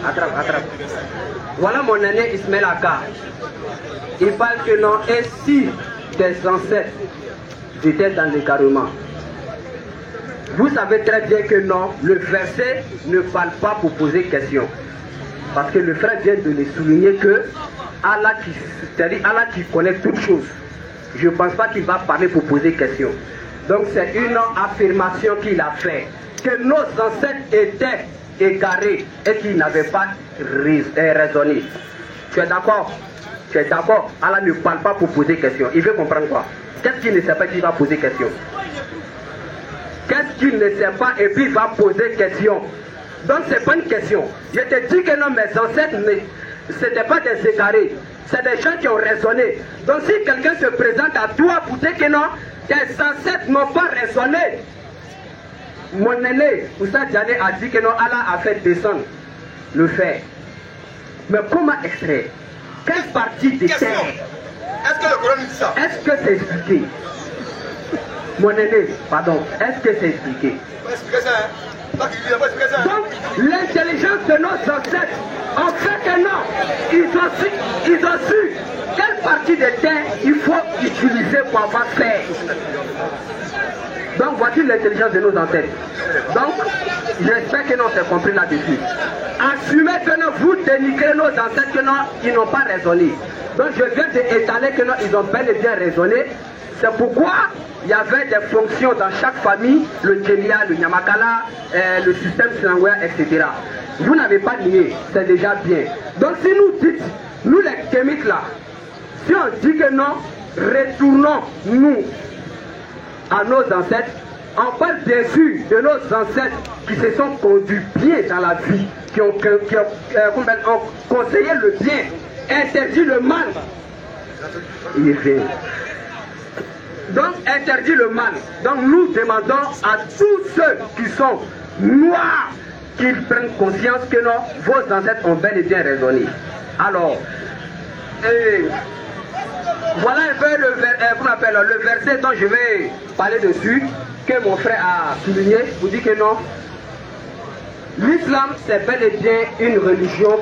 Attrape. Voilà mon aîné Ismaël Aga. Il parle que non, et si tes ancêtres étaient dans l'égarement. Vous savez très bien que non, le verset ne parle pas pour poser question. Parce que le frère vient de le souligner que Allah qui connaît toutes choses. Je ne pense pas qu'il va parler pour poser question. Donc c'est une affirmation qu'il a fait. Que nos ancêtres étaient égarés et qu'ils n'avaient pas raisonné. Tu es d'accord? Tu es d'accord? Allah ne parle pas pour poser question. Il veut comprendre quoi? Qu'est-ce qu'il ne sait pas qu'il va poser question? Qu'est-ce qu'il ne sait pas et puis il va poser question? Donc c'est pas une question. Je te dis que non, mes ancêtres, ce n'étaient pas des égarés. C'est des gens qui ont raisonné. Donc si quelqu'un se présente à toi pour dire que non, tes ancêtres n'ont pas raisonné. Mon aîné, Oussa Diané a dit que non, Allah a fait descendre le fer. Mais comment extraire? Quelle partie de terre? Est-ce que le Coran dit ça? Est-ce que c'est expliqué? Mon aîné, pardon, est-ce que c'est expliqué? Expliquez ça, hein? Donc, l'intelligence de nos ancêtres en fait que non, ils ont su quelle partie de terre il faut utiliser pour avoir fait. Donc voici l'intelligence de nos ancêtres. Donc, j'espère que nous s'est compris là-dessus. Assumez que non, vous dénigrez nos ancêtres, que non, ils n'ont pas raisonné. Donc je viens d'étaler que non, ils ont bel et bien raisonné. C'est pourquoi il y avait des fonctions dans chaque famille, le Djelia, le Nyamakala, le système sanguin, etc. Vous n'avez pas nié, c'est déjà bien. Donc si nous dites, nous les kémiques là, si on dit que non, retournons nous à nos ancêtres, on parle bien sûr de nos ancêtres qui se sont conduits bien dans la vie, qui ont conseillé le bien, interdit le mal. Il vient. Donc interdit le mal. Donc nous demandons à tous ceux qui sont noirs qu'ils prennent conscience que non, vos ancêtres ont bel et bien raisonné. Alors, voilà un peu le verset dont je vais parler dessus, que mon frère a souligné. Vous dit que non, l'islam c'est bel et bien une religion.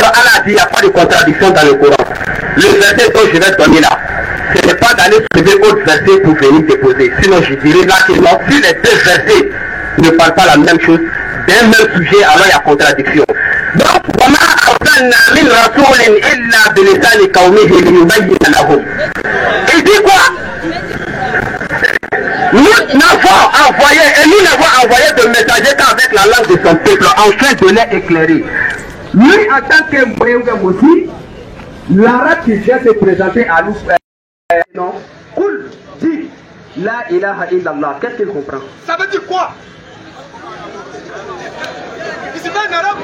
Allah dit, il n'y a pas de contradiction dans le Coran. Le verset dont je vais donner là, ce n'est pas d'aller trouver autre verset pour venir déposer. Sinon je dirais là que non, si les deux versets ne parlent pas la même chose, d'un même sujet, alors il y a contradiction. Donc, il dit quoi? Nous n'avons envoyé, et nous n'avons envoyé de messager qu'avec la langue de son peuple, afin de les éclairer. Lui, en tant que moyen aussi, l'arabe qui vient se présenter à nous, non, Koul dit La ilaha illallah. Qu'est-ce qu'il comprend? Ça veut dire quoi? C'est pas un arabe.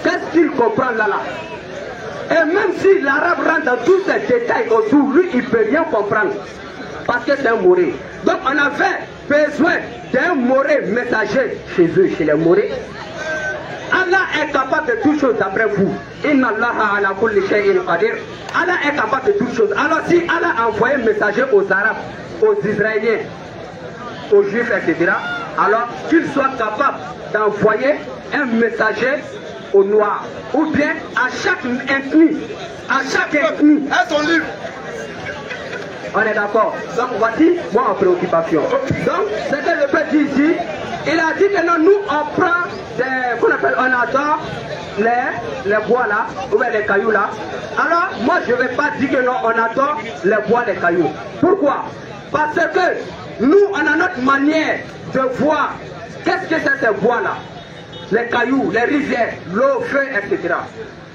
Qu'est-ce qu'il comprend là? Et même si l'arabe rentre dans tous ces détails autour, lui, il ne peut rien comprendre. Parce que c'est un moré. Donc on avait besoin d'un moré messager chez eux, chez les morés. Allah est capable de toutes choses d'après vous. Inna Allah ala kulli shay'in qadir. Allah est capable de toutes choses. Alors si Allah a envoyé un messager aux Arabes, aux Israéliens, aux Juifs, etc., alors qu'il soit capable d'envoyer un messager aux Noirs, ou bien à chaque ethnie, Son livre. On est d'accord. Donc voici moi en préoccupation. Donc ce que le peuple dit ici, il a dit que non, nous on prend des, qu'on appelle, on adore les bois là, ou bien les cailloux là. Alors moi je ne vais pas dire que non, on adore les bois, les cailloux. Pourquoi? Parce que nous on a notre manière de voir qu'est-ce que c'est ces bois là. Les cailloux, les rivières, l'eau, feu, etc.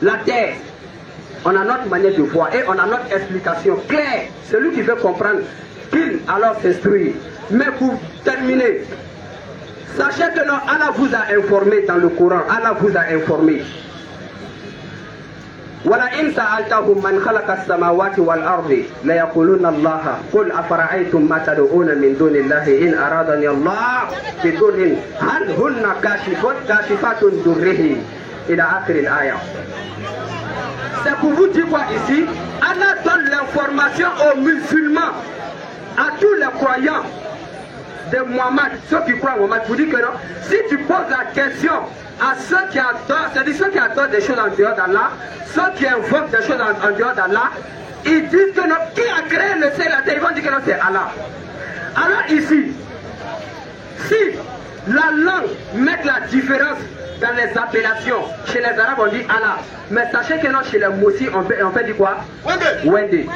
La terre. On a notre manière de voir et on a notre explication claire. Celui qui veut comprendre, qu'il alors s'instruit. Mais pour terminer, sachez que non, Allah vous a informé dans le Coran. Allah vous a informé. وَلَئِنْ سَأَلْتَهُمْ مَنْ خَلَقَ السَّمَاوَاتِ وَالْأَرْضِ لَيَقُولُنَّ اللَّهَ قُلْ أَفَرَأَيْتُمْ مَا تَدْعُونَ مِنْ دُونِ اللَّهِ إِنْ أَرَادَنِي اللَّهُ بِضُرٍّ هَلْ هُنَّ كَاشِفَاتُ ضُرِّهِ إِلَى آخِرِ الْآيَةِ. C'est pour vous dire quoi ici? Allah donne l'information aux musulmans, à tous les croyants de Muhammad, ceux qui croient en Muhammad. Vous dites que non, si tu poses la question à ceux qui adorent, c'est-à-dire ceux qui adorent des choses en dehors d'Allah, ceux qui invoquent des choses en dehors d'Allah, ils disent que non, qui a créé le ciel et la terre? Ils vont dire que non, c'est Allah. Alors ici, si la langue met la différence dans les appellations, chez les Arabes on dit Allah, mais sachez que non, chez les Moussi on fait dire quoi? Wende.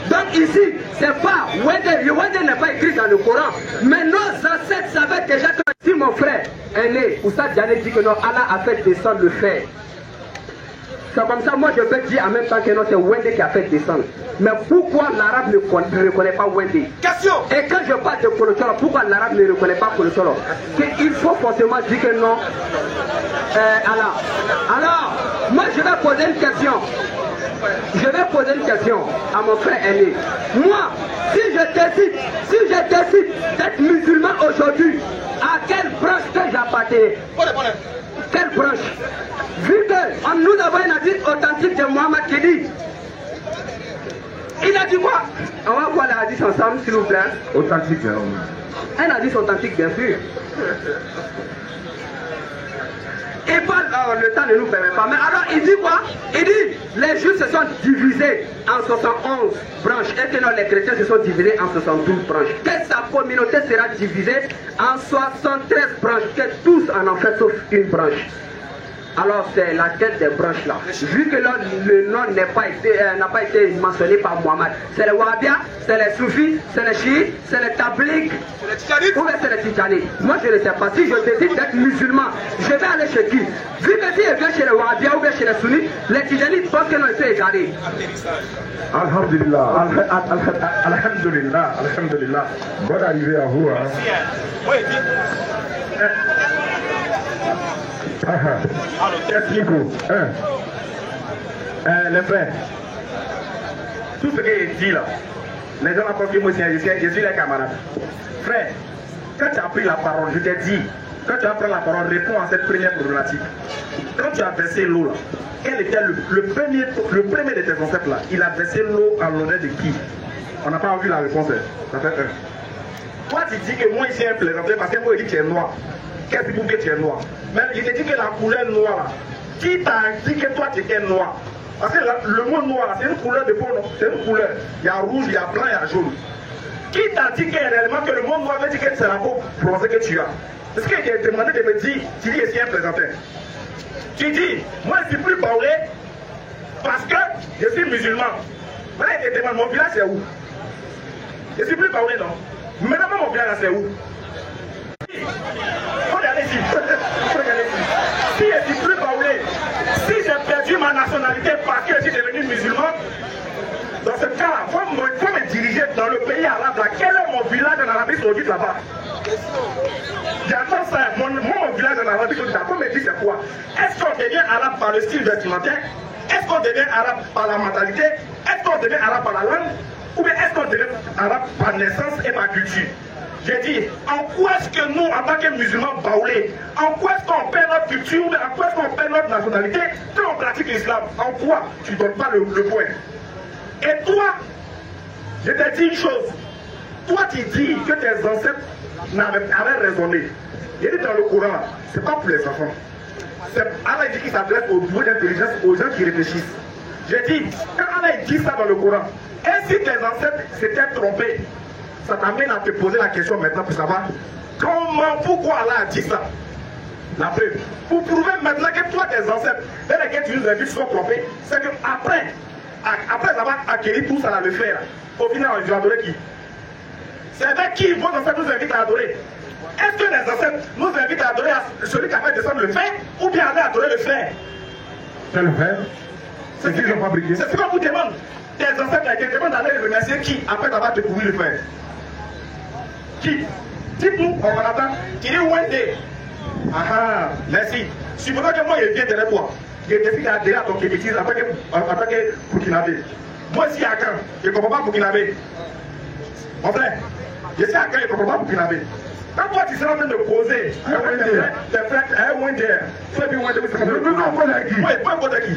Donc ici, c'est pas Wende, le Wende n'est pas écrit dans le Coran, mais nos ancêtres savaient déjà que si mon frère est né, Oussad Diané dit que non, Allah a fait descendre le fer. C'est comme ça, moi je peux dire en même temps que non, c'est Wende qui a fait descendre. Mais pourquoi l'arabe ne reconnaît pas Wende? Question. Et quand je parle de Kolosolo, pourquoi l'arabe ne reconnaît pas Kolosolo? Il faut forcément dire que non. Allah. Alors, moi je vais poser une question. Je vais poser une question à mon frère aîné. Moi, si je décide d'être musulman aujourd'hui, à quelle branche que j'appartiens? Quelle branche? Vu que nous avons un hadith authentique de Mohammed qui dit, il a dit quoi? On va voir le hadith ensemble s'il vous plaît. Authentique, un hadith authentique bien sûr. Il parle, le temps ne nous permet pas. Mais alors, il dit quoi? Il dit, les Juifs se sont divisés en 71 branches et que non, les chrétiens se sont divisés en 72 branches. Que sa communauté sera divisée en 73 branches, que tous en fait sauf une branche. Alors c'est laquelle des branches là? Vu que là, le nom n'a pas été mentionné par Mohamed, c'est les Wahhabia, c'est les Soufis, c'est les Chiites, c'est les Tabliques, ou bien c'est les Tijanites. Moi je ne sais pas, si je décide d'être musulman, je vais aller chez qui? Vu que si je viens chez les Wahhabia ou bien chez les Sunnis, les Tijanites pensent que non, ils sont égarés. Alhamdulillah, alhamdulillah, alhamdulillah. Bonne arrivée à vous. Hein. Explique-vous. Les frères, tout ce qui est dit là, les gens ont compris, moi je suis les camarades. Frère, quand tu as pris la parole, je t'ai dit, quand tu as pris la parole, réponds à cette première problématique. Quand tu as versé l'eau là, quel était le premier de tes ancêtres là? Il a versé l'eau en l'honneur de qui? On n'a pas vu la réponse. Ça fait un. Toi tu dis que moi ici un plaisantais parce que moi je dis que tu es noir. Qu'est-ce que tu es noir? Mais il te dit que la couleur noire là, qui t'a dit que toi tu étais noir? Parce que le mot noir c'est une couleur de peau, non? C'est une couleur. Il y a rouge, il y a blanc, il y a jaune. Qui t'a dit réellement que le mot noir veut dire que c'est la peau bronzée que tu as? C'est ce qu'il t'a demandé de me dire, tu dis que c'est un plaisantais. Tu dis, moi je suis plus baoulé parce que je suis musulman. Maintenant il te demande, mon village c'est où? Je suis plus baoulé, non? Maintenant mon village c'est où? Regardez ici. Si je suis plus baoulé, si j'ai perdu ma nationalité parce que je suis devenu musulman, dans ce cas-là, il faut me diriger dans le pays arabe là. Quel est mon village en Arabie Saoudite là-bas? J'attends ça, mon village en Arabie Saoudite, il faut me dire c'est quoi? Est-ce qu'on devient arabe par le style vestimentaire? Est-ce qu'on devient arabe par la mentalité? Est-ce qu'on devient arabe par la langue? Ou bien est-ce qu'on devient arabe par naissance et par culture? J'ai dit, en quoi est-ce que nous, en tant que musulmans baoulés, en quoi est-ce qu'on perd notre culture, en quoi est-ce qu'on perd notre nationalité quand on pratique l'islam? En quoi? Tu ne donnes pas le point. Et toi, je t'ai dit une chose. Toi, tu dis que tes ancêtres avaient raisonné. J'ai dit dans le Coran, ce n'est pas pour les enfants. Allah dit qu'il s'adresse au niveau d'intelligence, aux gens qui réfléchissent. J'ai dit, quand Allah dit ça dans le Coran, et si tes ancêtres s'étaient trompés, ça t'amène à te poser la question maintenant pour savoir pourquoi Allah a dit ça. La preuve. Pour prouver maintenant que toi, tes ancêtres, dans lesquels tu nous as vu, sont trompés, c'est qu'après avoir acquis tout ça, le faire, au final, on va adorer qui? C'est avec qui vos ancêtres nous invitent à adorer? Est-ce que les ancêtres nous invitent à adorer celui qui a fait descendre le fer, ou bien à adorer le fer? C'est le fer. C'est ce qu'ils ont fabriqué. C'est ce qu'on vous demande. Tes ancêtres, ils te demandent d'aller remercier qui après avoir découvert le fer? Qui? Dites-nous, on va attendre. Tu dis one day. Ah, merci. Supposons que moi je viens derrière toi. Je décide d'adhérer à ton kémétisme en tant que Burkinabé. Moi ici à Caen, je ne comprends pas Burkinabé. Mon frère, je suis à Caen, je ne comprends pas Burkinabé. Quand toi tu seras en train de poser tes frères à un Wender, tu vas dire Wender, c'est comme ça. Non, pas qui. Oui, pas importe qui.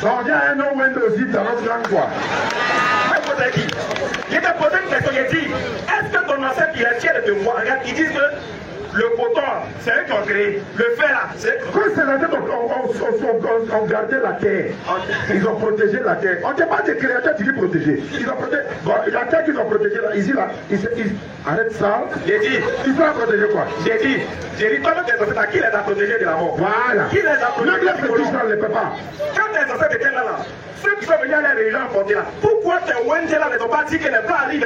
Donc il y a un nom Wender aussi dans notre langue quoi. Je t'ai posé une question, j'ai dit, est-ce que ton ancêtre il est fier de te voir? Regarde, ils disent que le coton, c'est eux qui ont créé. Le fer là, c'est eux. Quand c'est la tête, on gardait la terre. Ils ont protégé la terre. On ne dit pas des créateurs qui disent protéger. Ils ont protégé. Bon, la terre qu'ils ont protégée là, ici là, ils arrêtent ça. J'ai dit, ils vont protéger quoi? J'ai dit, toi, tes ancêtres, qui les a protégés de la mort? Voilà. Qui les a protégés? Même les fétiches ne le peuvent pas. Quand tes ancêtres étaient là, ceux qui sont venus à les religions emporter là, pourquoi tes ONG là ne t'ont pas dit que les blancs arrivent?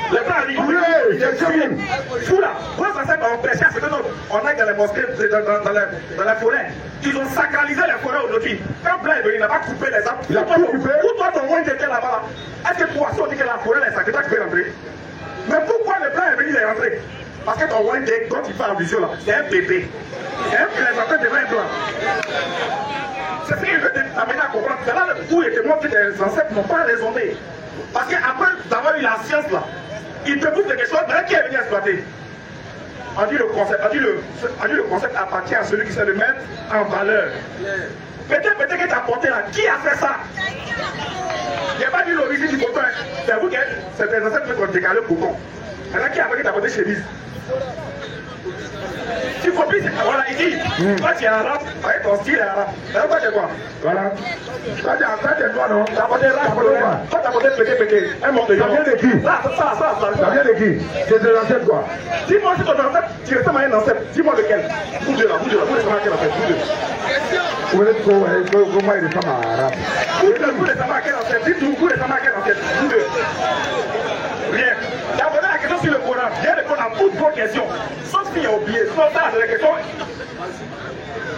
Les blancs arrivent. Oui, j'ai fou là. Vos ancêtres ont prêché à ce que nous, on aille dans les mosquées, dans la forêt. Ils ont sacralisé les forêts aujourd'hui. Quand blanc est venu, il n'a pas coupé les arbres. Il a pas coupé. Où toi ton ONG était là-bas? Est-ce que toi, si on dit que la forêt est sacrée, toi tu peux rentrer? Mais pourquoi le blanc est venu, il est rentré? Parce que ton ONG, quand il fait allusion là, c'est un bébé. C'est un plaisantin devant un blanc. C'est ce qu'il veut t'amener à comprendre. C'est là où il te montre que tes ancêtres n'ont pas raisonné. Parce qu'après d'avoir eu la science là, il te pose des questions, mais qui est venu exploiter? On dit le concept appartient à celui qui sait le mettre en valeur. Peut-être que tu as porté là, qui a fait ça? Il n'y a pas dit l'origine du coton. C'est vous que c'est tes ancêtres qui ont décalé le coton. Alors qui a fait que tu as porté chemise? Tu copies, voilà, il dit, toi tu es arabe, avec ton style est arabe. Alors toi tu es quoi? Voilà. Ça c'est toi, non? T'as porté rap, toi t'as porté pété, un monde de gens. Ça vient de qui? Ça vient de qui? C'est de l'ancêtre quoi? Dis-moi si ton ancêtre, tu ressembles à un ancêtre, dis-moi lequel? Vous deux là, vous ressemblez à quel ancêtre? Vous deux. Comment il ressemble à arabe? Vous ressemblez à quel ancêtre? Dites-nous, vous ressemblez à quel ancêtre? Vous deux. Rien. Tu as posé la question sur le Coran. J'ai répondu à toutes vos questions. Sauf s'il y a oublié. Sinon, ça, c'est la question.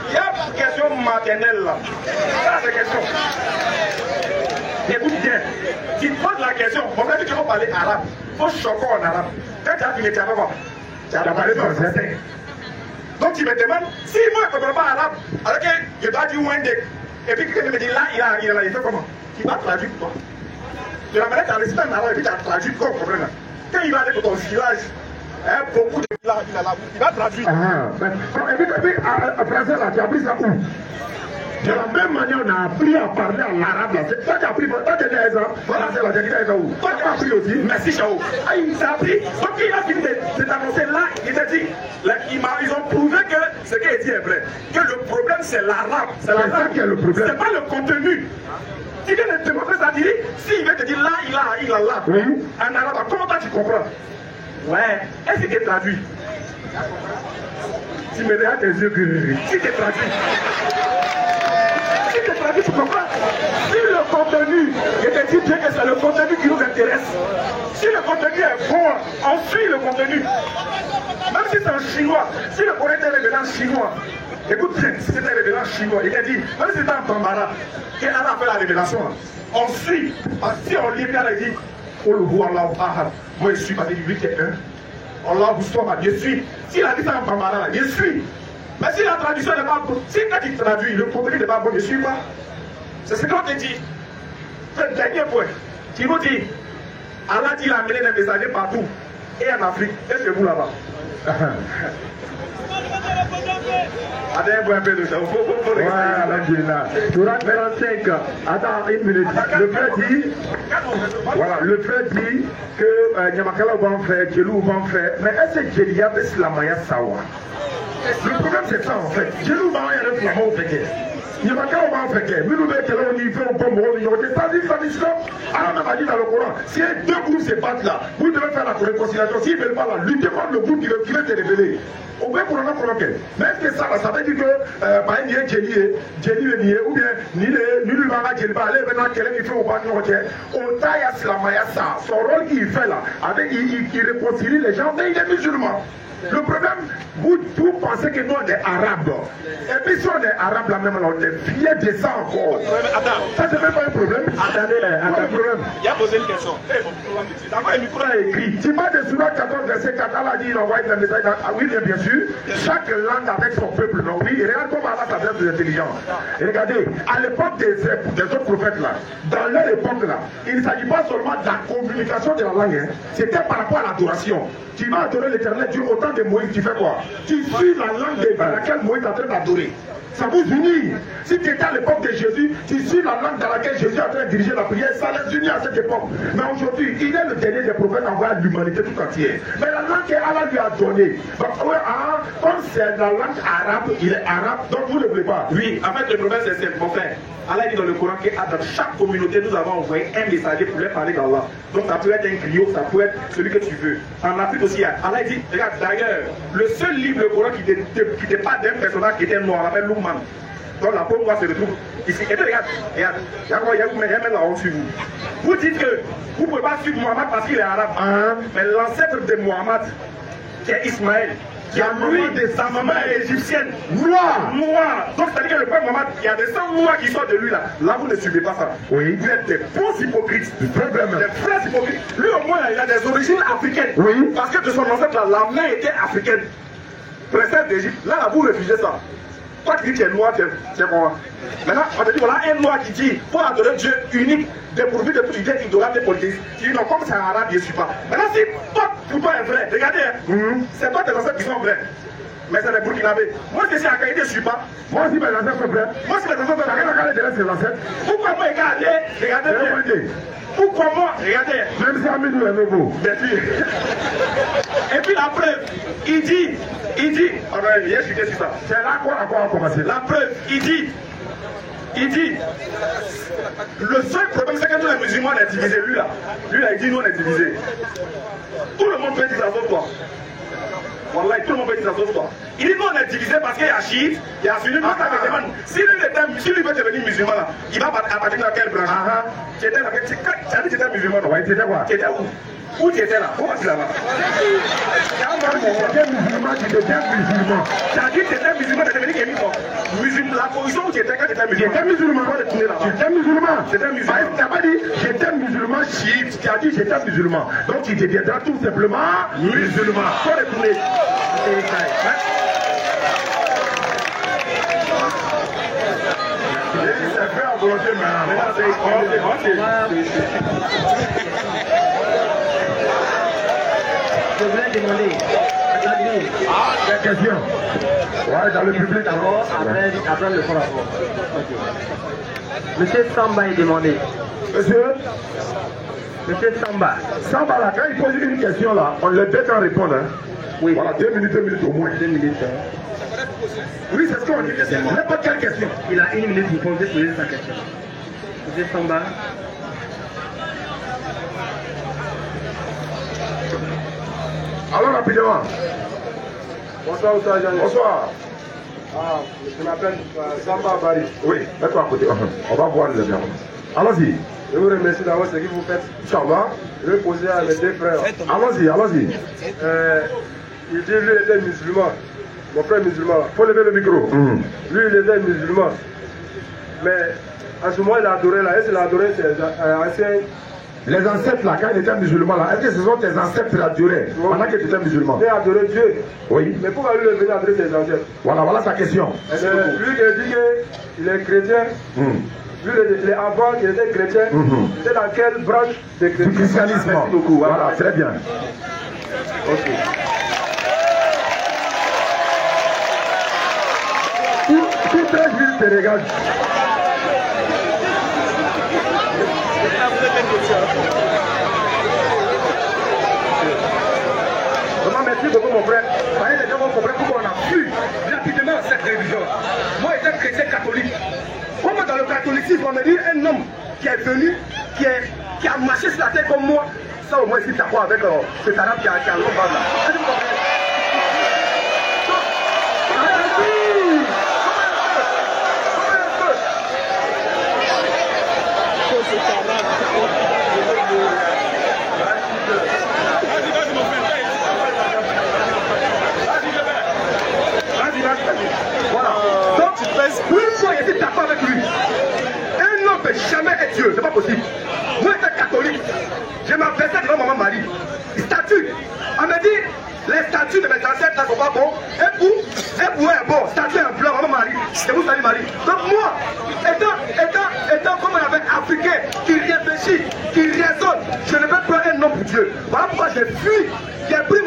Il y a une question maternelle là. Ça, c'est la question. Écoute bien. Tu te poses la question. Mon frère, tu vas parler arabe. Il faut choquer en arabe. Quand tu as fini, tu as quoi? Tu as parlé français. Donc tu me demandes, si moi je ne comprends pas arabe, alors que je dois dire Wendek, et puis quelqu'un me dit là, il fait comment? Il va traduire pour toi. Tu l'amènes dans les en arabe et puis tu as traduit quoi, problème là? Quand il va aller pour ton village, beaucoup de villages, il va traduire. Et puis, en français là, tu as appris ça où? De la même manière, on a appris à parler en arabe là. Toi, tu as appris, toi, tu es là, français là, tu as dit où? Toi, tu as appris aussi? Merci, Chao. Il s'est appris. Donc, il a fini de t'annoncer là, il t'a dit, ils ont prouvé que ce qu'il a dit est vrai. Que le problème, c'est l'arabe. C'est ça qui est le problème. C'est pas le contenu. Tu viens de te montrer ça, tu dis, s'il veut te dire là, il a là. Oui. En arabe, comment toi tu comprends? Ouais. Est-ce qu'il est traduit? Tu me regardes tes yeux gris. Si t'es traduit. Si t'es traduit, tu comprends? Si le contenu, je te dis bien que c'est le contenu qui nous intéresse. Si le contenu est bon, on suit le contenu. Même si c'est en chinois, si le Coran est révélé en chinois, écoute bien, si c'était révélé en chinois, il t'a dit, même si c'était en bambara, qu'elle a fait la révélation, on suit. Si on lit bien, il dit, oh le roi Allah, moi je suis pas dit, lui qui est un. Allah vous soit, je suis. S'il a dit ça en bambara, je suis. Mais si la traduction n'est pas bonne, si quand il traduit, le contenu n'est pas bon, je ne suis pas. C'est ce qu'on te dit. C'est le dernier point. Tu nous dis, Allah dit, il a amené des messagers partout, et en Afrique, et chez vous là-bas. Attends un peu de ça, il faut Alhamdulillah. Surah 45, attends une minute. Le frère dit, voilà, le frère dit que Nyamakala va en faire, Djelou va en faire, mais est-ce que Djelia va se la maya sawa? Le problème c'est ça en fait. Djelou va en faire la maya au fait. Nyamakala va en faire. Mais nous devons être au niveau au bon moment. Ça dit dans l'islam. Allah m'a dit dans le Coran, si deux groupes se battent là, vous devez faire la réconciliation. S'ils ne veulent pas la lutter contre le groupe qui veut se révéler. On peut prendre mais est-ce que ça veut dire que par exemple Djeli ou bien ni lui va Djeli va aller maintenant qu'elle est fait au bas de on taille à Slamaya ça son rôle qu'il fait là avec il réconcilie les gens mais il est musulman. Le problème, vous pensez que nous on est arabes. Et puis si on est arabes là même, on est fiers de ça encore. Attends. Ça c'est même pas un problème. Attendez, problème. Il a posé une question. D'abord, le micro a écrit. Tu parles de Surah 14, verset 4, Allah dit, il envoie le message. Ah oui, bien sûr. Chaque langue avec son peuple. Non, oui, et regarde comment Allah s'adresse aux intelligents. Et regardez, à l'époque des autres prophètes là, dans leur époque là, il ne s'agit pas seulement de la communication de la langue. Hein. C'était par rapport à l'adoration. Tu vas adorer l'éternel Dieu autant de Moïse, tu fais quoi? Tu suis la langue dans laquelle Moïse est en train d'adorer. Ça vous unit. Si tu étais à l'époque de Jésus, tu suis la langue dans laquelle Jésus est en train de diriger la prière, ça les unit à cette époque. Mais aujourd'hui, il est le dernier des prophètes envoyé à l'humanité tout entière. Mais la langue qu'Allah lui a donnée, comme c'est la langue arabe, il est arabe, donc vous ne voulez pas. Oui, en fait, le problème c'est simple, mon frère. Allah dit dans le Coran que dans chaque communauté, nous avons envoyé un messager pour leur parler d'Allah. Donc ça peut être un griot, ça peut être celui que tu veux. En Afrique aussi, Allah dit, regarde, d'ailleurs, le seul livre, le Coran, qui n'était pas d'un personnage qui était noir, on l'appelle Loumman. Donc la peau noire se retrouve ici. Et puis regarde, il y a même la honte sur vous. Vous dites que vous ne pouvez pas suivre Mohammed parce qu'il est arabe. Mais l'ancêtre de Mohammed, qui est Ismaël, qui a nourri de sa maman égyptienne, noire. Donc c'est-à-dire que le père Mohammed, il y a des sangs noirs qui sortent de lui là. Là, vous ne suivez pas ça. Oui. Vous êtes des bons hypocrites. Des vrais hypocrites. Lui au moins, il a des origines africaines. Oui. Parce que de son ancêtre là, la main était africaine. Princesse d'Égypte. Là, vous refusez ça. Toi qui dis que tu es noir, c'est quoi? Maintenant, on te dit, voilà un noir qui dit, pour adorer Dieu unique, dépourvu de toute idée idolâtre et polythéiste. Tu dis, non, comme c'est un arabe, je ne suis pas. Maintenant, si toi, pour toi, est vrai, regardez, c'est pas tes ancêtres qui sont vrais. Mais c'est des Burkinabés. Moi, je suis à Kaïdé, je ne suis pas. Moi aussi, mes ancêtres sont vrais. Moi, si mes ancêtres sont vrais, regardez ses ancêtres. Pourquoi moi, regardez bien. Pourquoi moi, regardez. Même si Amidou est nouveau. Et puis la preuve, il dit, Il dit, il a expliqué sur ça. C'est là qu'on a commencé. La preuve, il dit, le seul problème c'est que tous les musulmans on est divisés, lui là, il dit nous on est divisés. Tout le monde peut dire ça sauf toi. Voilà, tout le monde peut dire ça sauf toi. Il dit nous on est divisés parce qu'il y a chiite, il y a sunni, si lui veut devenir musulman là, il va attaquer dans quelle branche? Tu étais là, tu as dit que tu étais musulman. Ouais, tu étais quoi? Tu étais où? Où tu étais là? Comment tu là-bas? J'étais musulman, tu étais musulman. Tu as dit que tu étais musulman, tu es devenu musulman. La position où tu étais quand tu étais musulman. J'étais musulman. J'étais musulman. J'étais musulman. Tu n'as pas dit j'étais musulman chiite. Tu as dit j'étais musulman. Donc tu deviendras tout simplement musulman. Faut retourner. C'est fait en volonté maintenant. Je voulais demander Des questions. Ouais, dans le public d'abord, après le rapport. Monsieur Samba est demandé. Monsieur Samba. Samba là, quand il pose une question là, on le fait en répondre. Hein. Oui. Voilà, 2 minutes au moins. 2 minutes. Oui, c'est ce qu'on dit. N'importe quelle question. Il a 1 minute pour poser sa question. Monsieur Samba. Alors rapidement. Bonsoir, Jean. Bonsoir. Je m'appelle Samba Bari. Oui, mets-toi à côté. On va voir le bien. Allons-y. Je vous remercie d'avoir ce que vous faites. Inch'Allah. Je vais poser à mes deux frères. Allons-y. Il dit lui était musulman. Mon frère musulman. Faut lever le micro. Lui il était musulman. Mais en ce moment il a adoré là. Est-ce qu'il a adoré ses anciens? Les ancêtres là, quand ils étaient musulmans là, est-ce que ce sont tes ancêtres qui adoraient pendant que tu étais musulman? Il a adoré Dieu. Oui. Mais pourquoi lui il venait adorer ses ancêtres? Voilà sa question. Lui qui dit qu'il est chrétien. Lui, les avant qui étaient chrétiens, c'est dans quelle branche de du christianisme? Merci beaucoup. Voilà, très bien. Ok. Tout 13 000 te regarde. Vraiment, merci beaucoup, mon frère. Les gens vont comprendre pourquoi on a fui rapidement cette religion. Moi, j'étais chrétien catholique. Comment dans le catholicisme, on me dit un homme qui est venu, qui a marché sur la terre comme moi, ça au moins, si tu as quoi avec cet arabe qui a l'ombre là. Voilà. Donc, une fois il était d'accord avec lui. Un homme ne peut jamais être Dieu, c'est pas possible. Moi, j'étais catholique. Je m'appelais devant maman Marie. Statue. On me dit, les statues de mes ancêtres ne sont pas bons. Et pour est bon. Statue en blanc, maman Marie. C'est vous, salut Marie. Donc moi, étant comme on avait africain qui réfléchit, qui raisonne, je ne veux pas un homme pour Dieu. Voilà pourquoi j'ai fui. J'ai pris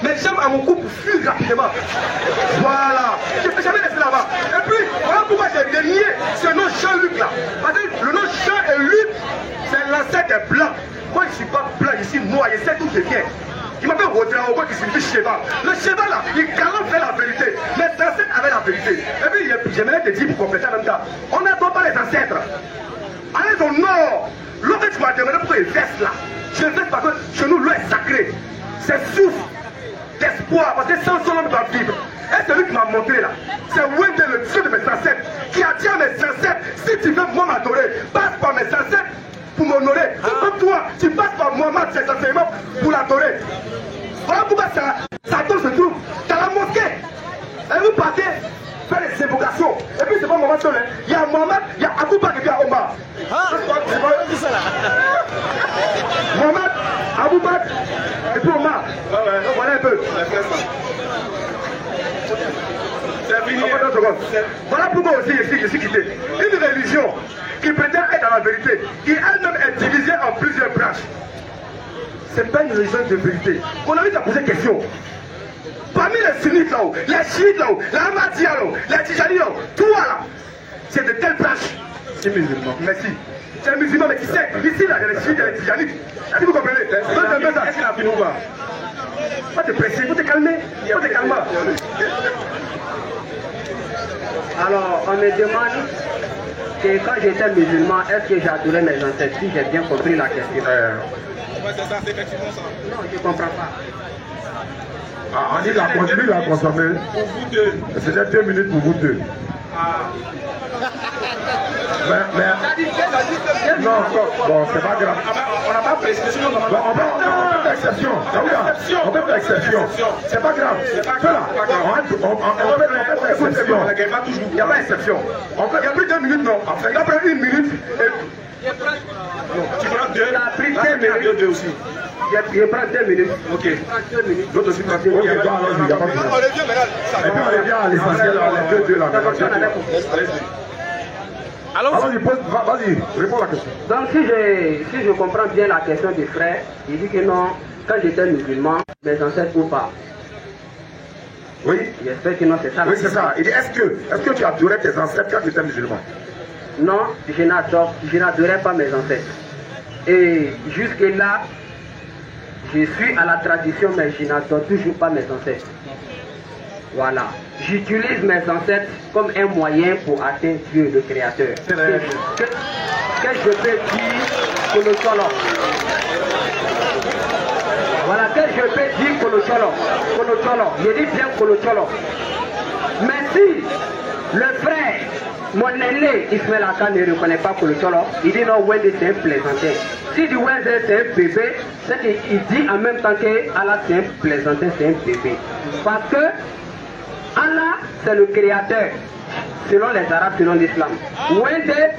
mes jambes à mon cou pour fuir rapidement. Voilà. Je ne peux jamais rester là-bas. Et puis, voilà pourquoi j'ai dénié ce nom Jean-Luc là. Parce que le nom Jean et Luc, c'est l'ancêtre des blancs. Moi, je ne suis pas blanc, je suis noir, je sais d'où je viens. Il m'appelle Rodraogo qui signifie cheval. Le cheval là, il galop fait la vérité. Les ancêtres avaient la vérité. Et puis, j'aimerais te dire pour compléter en même temps, on n'adore pas les ancêtres. Allez au nord. L'autre tu m'as demandé pourquoi il verse là. Je verse parce que chez nous, l'eau est sacrée. C'est souffle d'espoir, parce que sans son homme doit vivre. Et celui qui m'a montré là, c'est Wendel, le dieu de mes ancêtres, qui a dit à mes ancêtres, si tu veux moi m'adorer, passe par mes ancêtres pour m'honorer. Comme toi, tu passes par Mohamed, ses enseignements pour l'adorer. Voilà pourquoi ça se trouve dans la mosquée. Et vous partez faire les évocations. Et puis c'est pas Mohamed seul, il y a Mohamed, il y a Abou Bakr et puis il y a Omar. Mohamed, Abou Bakr et puis Omar. Donc voilà un peu. Voilà pourquoi aussi je suis quitté. Une religion qui prétend être dans la vérité, qui elle-même est divisée en plusieurs branches. C'est pas une religion de vérité. On a envie de poser question. Parmi les sunnites là-haut, les chiites là-haut, les ahmadiyya là-haut, les tijanis là-haut, toi là, c'est de telle branche. C'est musulman. Merci. C'est un musulman, mais qui sait, ici là, il y a les chiites, il y a les tijanis. Est-ce que vous comprenez? Est-ce qu'il a fini ou pas? Faut te presser, faut te calmer. Faut te calmer. Alors, on me demande que quand j'étais musulman, est-ce que j'adorais mes ancêtres? Si j'ai bien compris la question. C'est effectivement ça. Non, je ne comprends pas. Ah, on dit la continue la consommer. Pour vous deux. C'était 2 minutes pour vous deux. Ah. Mais non, bon, c'est pas grave. On n'a pas précisé, sinon on Bon, on peut faire exception. On peut faire exception. C'est pas grave. Fais-la. On peut faire exception. Il n'y a pas exception. Il y a plus de 2 minutes, non. Il y a plus d'1 minute. Tu prends 2. Ça a pris 2 minutes. 2 aussi. Je prends 2 minutes. Ok. Je prends 2 minutes. L'autre aussi prend 2 minutes. Ok, alors il n'y a pas de problème. Et puis on revient à l'essentiel, les deux là. Alors il pose, vas-y, réponds à la question. Donc si je comprends bien la question du frère, il dit que non, quand j'étais musulman, mes ancêtres ou pas. Oui. J'espère que non, c'est ça. Oui, c'est ça. Il dit, est-ce que tu adorais tes ancêtres quand tu étais musulman? Non, je n'adorais pas mes ancêtres. Et jusque-là, je suis à la tradition, mais je n'adore toujours pas mes ancêtres. Voilà. J'utilise mes ancêtres comme un moyen pour atteindre Dieu, le Créateur. Que je peux dire que le solo. Voilà, que je peux dire que le solo. Je dis bien que le solo. Mais si le frère, mon aîné Ismaël Aka ne reconnaît pas que le solo, il dit non, Wende c'est un plaisantin. Si dit Wende c'est un bébé, c'est qu'il dit en même temps que Allah c'est un plaisantin, c'est un bébé. Parce que Allah, c'est le créateur, selon les Arabes, selon l'islam. Wende,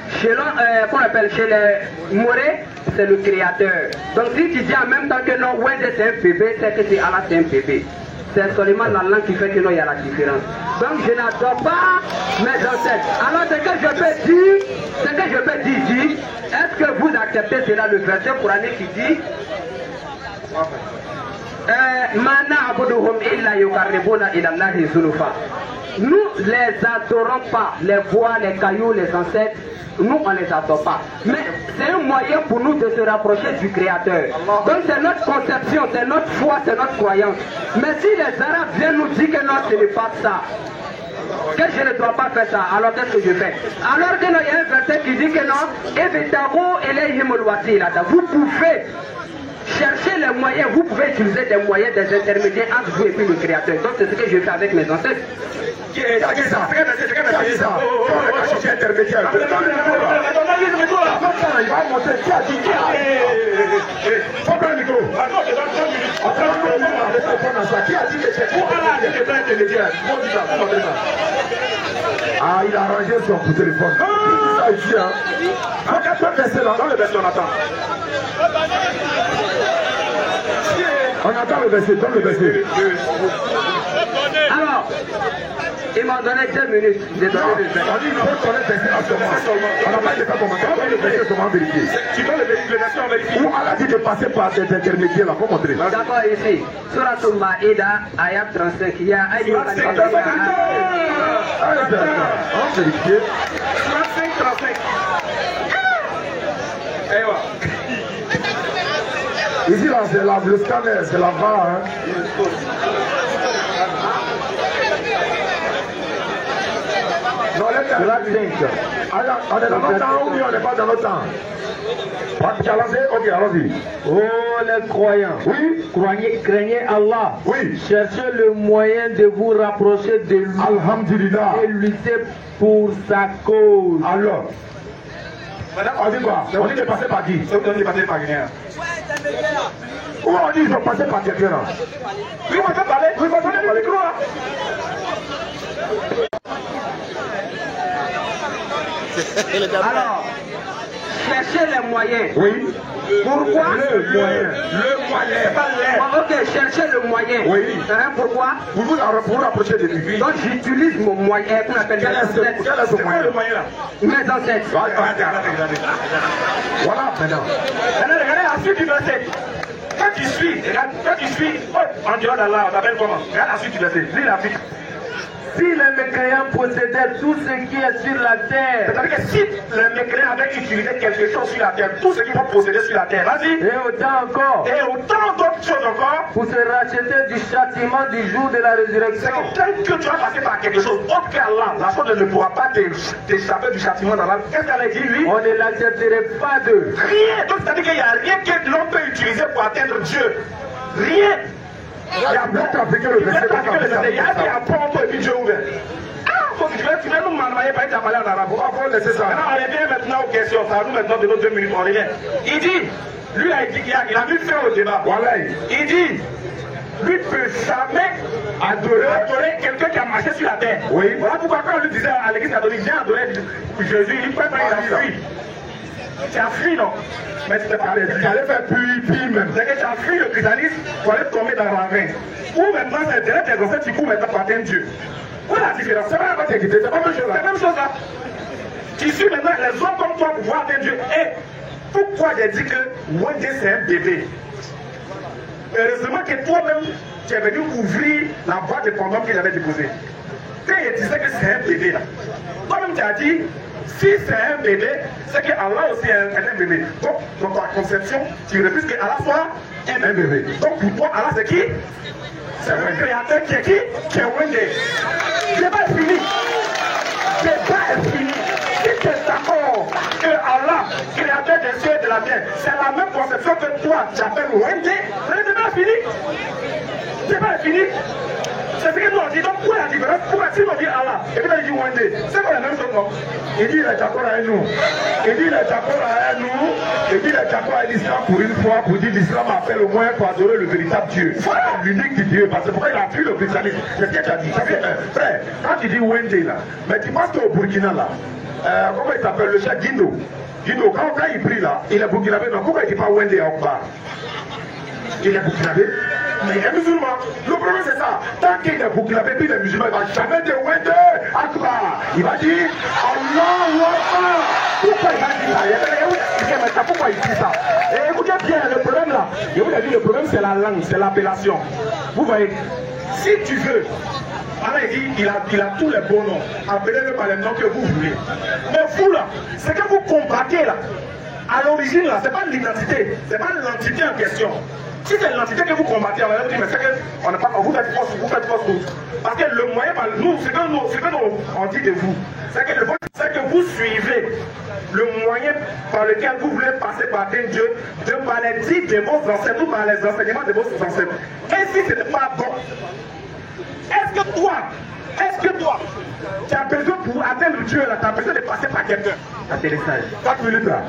qu'on appelle chez les Morés, c'est le créateur. Donc si tu dis en même temps que non, Wende c'est un bébé, c'est que c'est Allah, c'est un bébé. C'est seulement la langue qui fait que non, il y a la différence. Donc je n'adore pas mes ancêtres. Alors ce que je peux dire, est-ce que vous acceptez cela, le verset coranique qui dit nous les adorons pas, les bois, les cailloux, les ancêtres, nous on les adore pas. Mais c'est un moyen pour nous de se rapprocher du Créateur. Donc c'est notre conception, c'est notre foi, c'est notre croyance. Mais si les Arabes viennent nous dire que non, ce n'est pas ça, que je ne dois pas faire ça, alors qu'est-ce que je fais? Alors que non, il y a un verset qui dit que non, vous pouvez chercher les moyens, vous pouvez utiliser des moyens, des intermédiaires entre vous et puis le Créateur. Donc c'est ce que je fais avec mes ancêtres. Qui a dit ça? Intermédiaire. Il va montrer qui a dit le micro. Qui a dit que c'est intermédiaire? Ah, il a arrangé son coup de téléphone. Ça ici, hein. Dans le verset, on attend. On attend le verset, donne le verset. Alors, ils m'ont donné 2 minutes. J'ai donné le verset. On dit qu'il faut connaître le verset à seulement. On n'a pas été fait commenter. On va le verset seulement vérifier. Tu dois le verset en vérifier. Où Allah dit de passer par des intermédiaires là, faut montrer. D'accord, ici. Suratul Maïda, ayat 35. Il y a un On va vérifier. 35. Eh ouais. Ici là, c'est le scanner, c'est la barre. Hein. Non, c'est la 5. On est dans notre temps ou bien on n'est pas dans notre temps? Ok, allons-y. Oh les croyants, Oui, craignez Allah. oui. Cherchez le moyen de vous rapprocher de lui Alhamdulillah. et luttez pour sa cause. Alors, on dit quoi? On dit de passer par qui? On dit passer par Guinée. Où on dit ils sont passés par quelqu'un là? Oui, on peut parler. Oui, on peut parler. Alors, cherchez les moyens. Oui. Pourquoi? Le moyen. C'est pas l'air. Ok, cherchez le moyen. Oui. Pourquoi? Pour vous rapprocher de lui. Donc j'utilise mon moyen qu'on appelle mes ancêtres. Quel est ce C'est quoi moyen? le moyen là? Mes ancêtres. Voilà maintenant. Regardez la suite du verset. Quand tu suis, en dehors d'Allah, on t'appelle comment? Regarde la suite du verset. Lis la suite. Si les mécréants possédaient tout ce qui est sur la terre, c'est-à-dire que si les mécréants avaient utilisé quelque chose sur la terre, tout ce qu'ils vont posséder sur la terre, vas-y. et autant encore, Et autant d'autres choses encore, pour se racheter du châtiment du jour de la c'est résurrection. que tant que tu vas passer par quelque chose autre qu'Allah, la chose ne pourra pas t'échapper du châtiment d'Allah. Qu'est-ce qu'elle a dit, lui? On ne l'accepterait pas d'eux. Rien. Donc, c'est-à-dire qu'il n'y a rien que l'on peut utiliser pour atteindre Dieu. Rien. Il y a un pont et puis Dieu ouvert. Ah, tu vas nous m'envoyer par exemple en arabe. Pourquoi laisser ça? Maintenant, on revient maintenant aux questions. Ça va nous maintenant de nos 2 minutes. On revient. Il dit, lui a dit qu'il a mis fin au débat. Voilà. Il dit, lui ne peut jamais adorer quelqu'un qui a marché sur la terre. Oui. Voilà pourquoi quand on lui disait à l'église catholique, viens adorer Jésus, il peut pas, il a fui. Tu as fui, non? Mais tu t'es pas allé. Tu allais faire puis même. C'est que tu as fui le christianisme pour aller tomber dans la ravin. Ou maintenant, c'est direct tes ancêtres, tu cours maintenant pour atteindre Dieu. Où est la différence? C'est pas la même chose là. C'est la même chose là. Tu suis maintenant les hommes comme toi pour pouvoir atteindre Dieu. Et pourquoi j'ai dit que Wendé c'est un bébé? Heureusement que toi-même, tu es venu ouvrir la boîte de condoms qu'il avait déposée. Quand il disait que c'est un bébé là, toi-même tu as dit, si c'est un bébé, c'est que Allah aussi est un bébé. Donc, dans ta conception, tu refuses que Allah soit un bébé. Donc, pour toi, Allah c'est qui? C'est un créateur qui est qui? Qui est Wendé. Le débat est fini. Le débat est fini. Si tu es d'accord que Allah, créateur des cieux et de la terre, c'est la même conception que toi, tu appelles Wendé, le débat est fini. Le débat est fini. C'est ce que nous on dit. Donc, où est la différence? Pourquoi si on dit Allah et puis là il dit Wendé, c'est pas la même chose, non? Il dit il est d'accord avec nous. Il dit il est d'accord avec nous. Il dit il est d'accord avec l'islam pour une fois, pour dire l'islam appelle au moins pour adorer le véritable Dieu. Voilà l'unique Dieu. Parce que pourquoi il a pris le christianisme? C'est ce que tu as dit. Frère, quand tu dis Wendé là, mais tu penses qu'au Burkina là, comment il s'appelle le chef Guindo? Guindo, quand il prie là, il est burkinabé, non? Pourquoi il ne dit pas Wendé à Okbar? Il est burkinabé, mais il est musulman. Le problème c'est ça. Tant qu'il est burkinabé, puis il est musulman, il ne va jamais dire Wendé Akbar. Il va dire Allah Akbar. Pourquoi il va dire ça? Pourquoi il dit ça? Et écoutez bien, le problème là, je vous ai dit, le problème c'est la langue, c'est l'appellation. Vous voyez, si tu veux, Allah dit, il a tous les bons noms. Appelez-le par les noms que vous voulez. Mais vous là, ce que vous combattez là, à l'origine là, c'est pas l'identité, c'est pas l'entité en question. Si c'est l'entité que vous combattez, on va vous dire, mais c'est que vous faites fausse route. Parce que le moyen, nous, ce que nous on dit de vous, c'est que vous suivez le moyen par lequel vous voulez passer par Dieu, de par les dits de vos ancêtres ou par les enseignements de vos ancêtres. Et si ce n'est pas bon, est-ce que toi, tu as besoin pour atteindre Dieu là, tu as besoin de passer par quelqu'un? Atterrissage. 4 minutes là.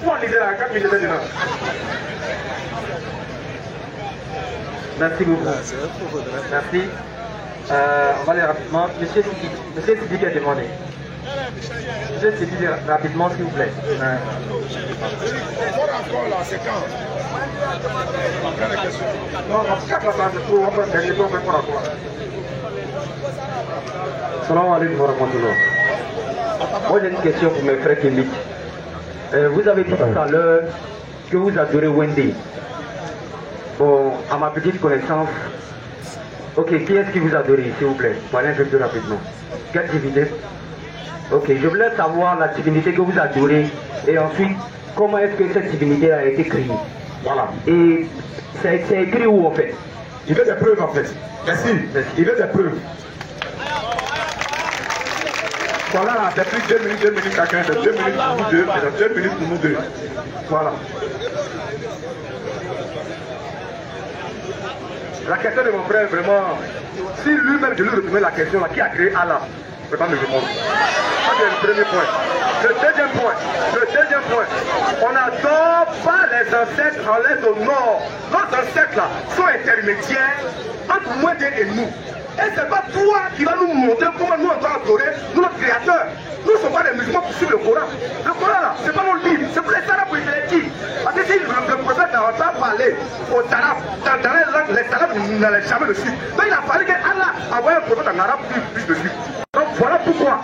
Pourquoi on lisait là 4 minutes maintenant? Merci beaucoup. Merci. On va aller rapidement. Monsieur Sidi a demandé. Monsieur Sidi, rapidement, s'il vous plaît. Salam alaikum wa rahmatullah. Moi j'ai une question pour mes frères kémiques. Vous avez dit tout à l'heure que vous adorez Wendé. Bon, à ma petite connaissance, ok, qui est-ce qui vous adorez, s'il vous plaît? Parlez un peu plus rapidement. Quelle divinité? Ok, je voulais savoir la divinité que vous adorez et ensuite, comment est-ce que cette divinité a été créée? Voilà. Et c'est écrit où en fait? Il veut des preuves en fait. Merci. Il veut des preuves. Voilà, c'est plus 2 minutes chacun, c'est 2 minutes pour nous deux, c'est 2 minutes pour nous deux. Voilà. La question de mon frère, vraiment, si lui-même je lui retournais la question, là, qui a créé Allah, je ne peux pas me répondre. Ça c'est le premier point. Le deuxième point, on n'adore pas les ancêtres en l'est au nord. Nos ancêtres là sont intermédiaires entre moi et nous. Et c'est pas toi qui vas nous montrer comment nous on doit adorer notre créateur. Nous ne sommes pas des musulmans pour suivre le Coran. Le Coran là, c'est pas mon livre, c'est pour les Arabes pour les Sélectifs. Parce que si le prophète n'a pas parlé aux Arabes, dans la langue, les Arabes n'allaient jamais le suivre. Donc il a fallu que Allah envoie un prophète en arabe plus de suivre. Donc voilà pourquoi.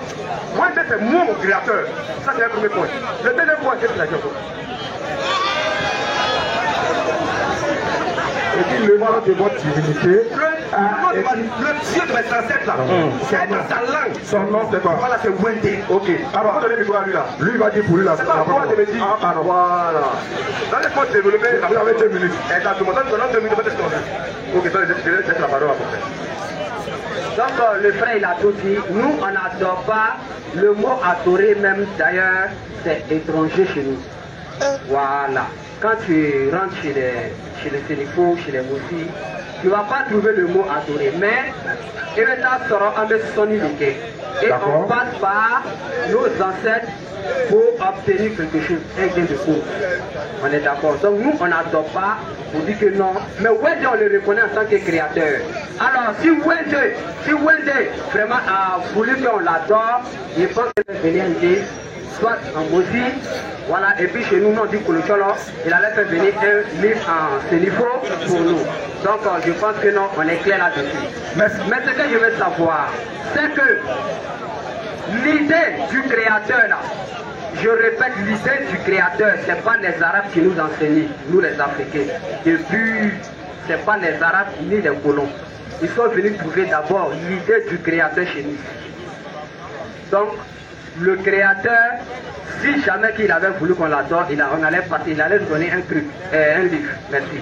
Moi c'est moi mon créateur. Ça c'est le premier point. Le deuxième point, qu'est-ce qu'il a dit encore? Et puis le mal de votre divinité. Le dieu de mes ancêtres là, c'est dans sa langue. Son nom c'est quoi? Voilà, c'est Wendé. Ok. Alors, On va donner le micro à lui là. lui il va dire pour lui la C'est pas moi qui me dit. Ah, pardon. Voilà. Dans les points développés, Vous avez 2 minutes. exactement. Dans 2 minutes, peut-être. Ok, je laisse la parole à peu près. Donc le frère il a tout dit, nous on n'adore pas le mot adorer même d'ailleurs, c'est étranger chez nous. Voilà. Quand tu rentres chez les Sénifos, chez les Moussis, tu ne vas pas trouver le mot adorer, mais et on passe par nos ancêtres pour obtenir quelque chose, un gain de cause. On est d'accord. Donc nous, on n'adore pas, on dit que non. Mais Wendé, on le reconnaît en tant que créateur. Alors, si Wendé vraiment a voulu qu'on l'adore, il faut qu'il vienne venir soit en Mosi, voilà, et puis chez nous, on dit Kolocholo, il allait faire venir un livre en Sénifo pour nous. Donc, je pense que non, on est clair là-dessus. Mais ce que je veux savoir, c'est que l'idée du créateur là, je répète, l'idée du créateur, ce n'est pas les Arabes qui nous enseignent, nous les Africains. Et puis, ce n'est pas les Arabes ni les colons. Ils sont venus trouver d'abord l'idée du créateur chez nous. Donc, le créateur, si jamais qu'il avait voulu qu'on l'adore, on allait partir, il allait nous donner un truc, un livre. Merci.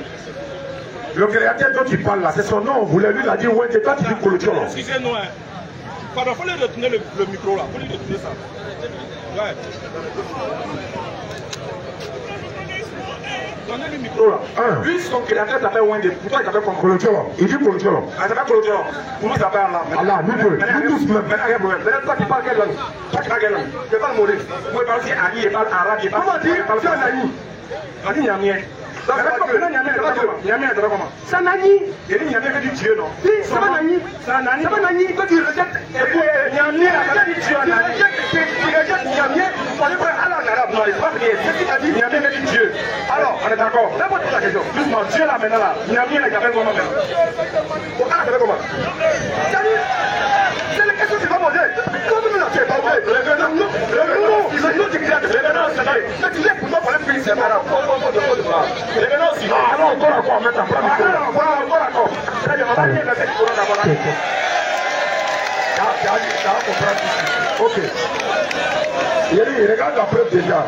Le créateur dont tu parles là, c'est son nom. Vous l'avez lui, il a dit Wendé, toi tu dis Kolocholo. Excusez-nous, hein. Pardon, il faut lui retourner le micro là. Il faut lui retourner ça. Ouais. Donnez le micro là. Lui, son créateur s'appelle Wendé. Pourquoi il s'appelle comme Kolocholo. Il dit Kolocholo. Ah, ça s'appelle Kolocholo. Pour nous, ça s'appelle Allah. Allah, nous deux. Nous tous même. Maintenant, toi qui parles quelle langue? Toi qui parles quelle langue? Je parle maurice. Vous pouvez parler aussi Ali, il parle arabe, il parle. Comment dire? C'est un Nani. Nani Niamien. Niamien, comment? C'est un Nani. Il dit Niamien veut dire Dieu, non? Oui, c'est pas Nani. C'est un Nani. C'est pas Nani. Toi tu rejettes. Et puis Niamien, ça veut dire Dieu. Tu rejettes Niamien. On est prêt à Allah en arabe. Non, il n'est pas prier. C'est ce qu'il a dit. Niamien veut dire Dieu. Alors, on est d'accord. D'abord, tu la question. Doucement, Dieu là maintenant là. Niamien, il appelle comment maintenant? Bon, Allah s'appelle comment? C'est la question que tu vas poser. Comment nous l'avons fait? Pas vrai. Le nom du créateur. Mais tu sais pourquoi parler plus c'est arabe. Alors encore, mettre en place. Encore. Très bien, on va dire que c'est d'abord. Ok. Il regarde la preuve déjà.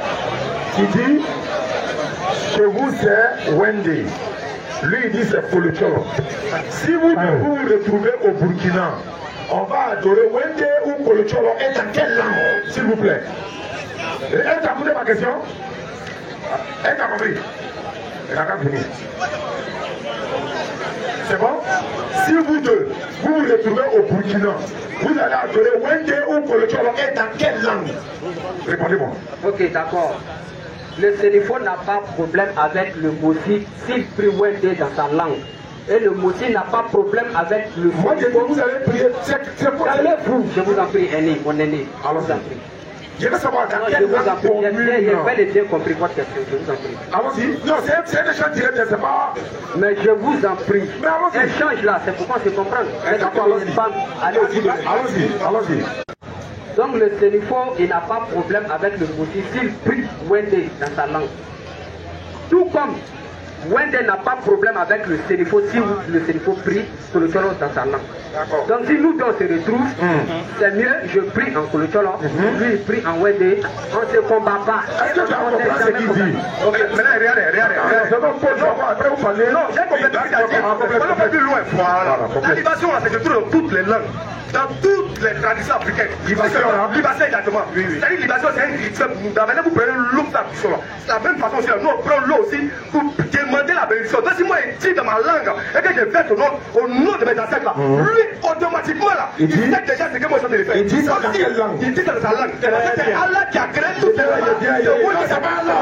Il dit, chez vous c'est Wendé. Lui il dit c'est Kolocholo. Si vous vous retrouvez au Burkina, on va adorer Wendé ou Kolocholo et dans quelle langue, s'il vous plaît? Elle t'a posé ma question? Elle t'a compris? Elle a qu'à finir. C'est bon? Si vous deux, vous vous retrouvez au Burkina, vous allez adorer Wendé ou Kolocholo et dans quelle langue? Répondez-moi. Ok, d'accord. Le Sénifo n'a pas de problème avec le Moussi s'il prie Wendé dans sa langue. Et le Moussi n'a pas de problème avec le Sénifo. Moi, je dis vous allez prier. C'est quoi? Allez-vous, je vous en prie, aîné, mon aîné. Alors, je vous en prie. Je veux savoir dans Non, quelle langue commune. J'ai pas bien compris votre question, je vous en prie. Allons-y. Non, c'est un échange direct, c'est pas. Mais je vous en prie. Mais allons-y. Échange là, c'est pour qu'on se comprenne. D'accord, allons-y. Allons-y. Donc le Sénifo, il n'a pas de problème avec le Moussi s'il prie Wendé dans sa langue. Tout comme Wendé n'a pas de problème avec le Sénifo si le Sénifo prie Kolocholo dans sa langue. Donc si nous deux on se retrouvent, c'est mieux, je prie en Kolocholo, lui il prie en Wendé, on ne se combat pas. Est-ce que tu as compris ce qu'il dit? Ok, maintenant, regardez. C'est bon, après vous parlez. Non, j'ai compris ce qu'il a dit. On va plus loin. Voilà. La libation, là, c'est que dans toutes les langues, dans toutes les traditions africaines. Libation, exactement. C'est-à-dire, libation, c'est un rituel. Maintenant, vous prenez l'eau, ça, c'est la même façon aussi. Nous, on prend l'eau aussi pour demander la bénédiction. Donc, si moi, je dis dans ma langue et que je verse au nom de mes ancêtres, là, lui, automatiquement, là, il sait déjà ce que moi, je suis en train de faire. Il dit ça dans quelle langue? Il dit ça dans sa langue. C'est Allah qui a créé tout ça. C'est pas Allah.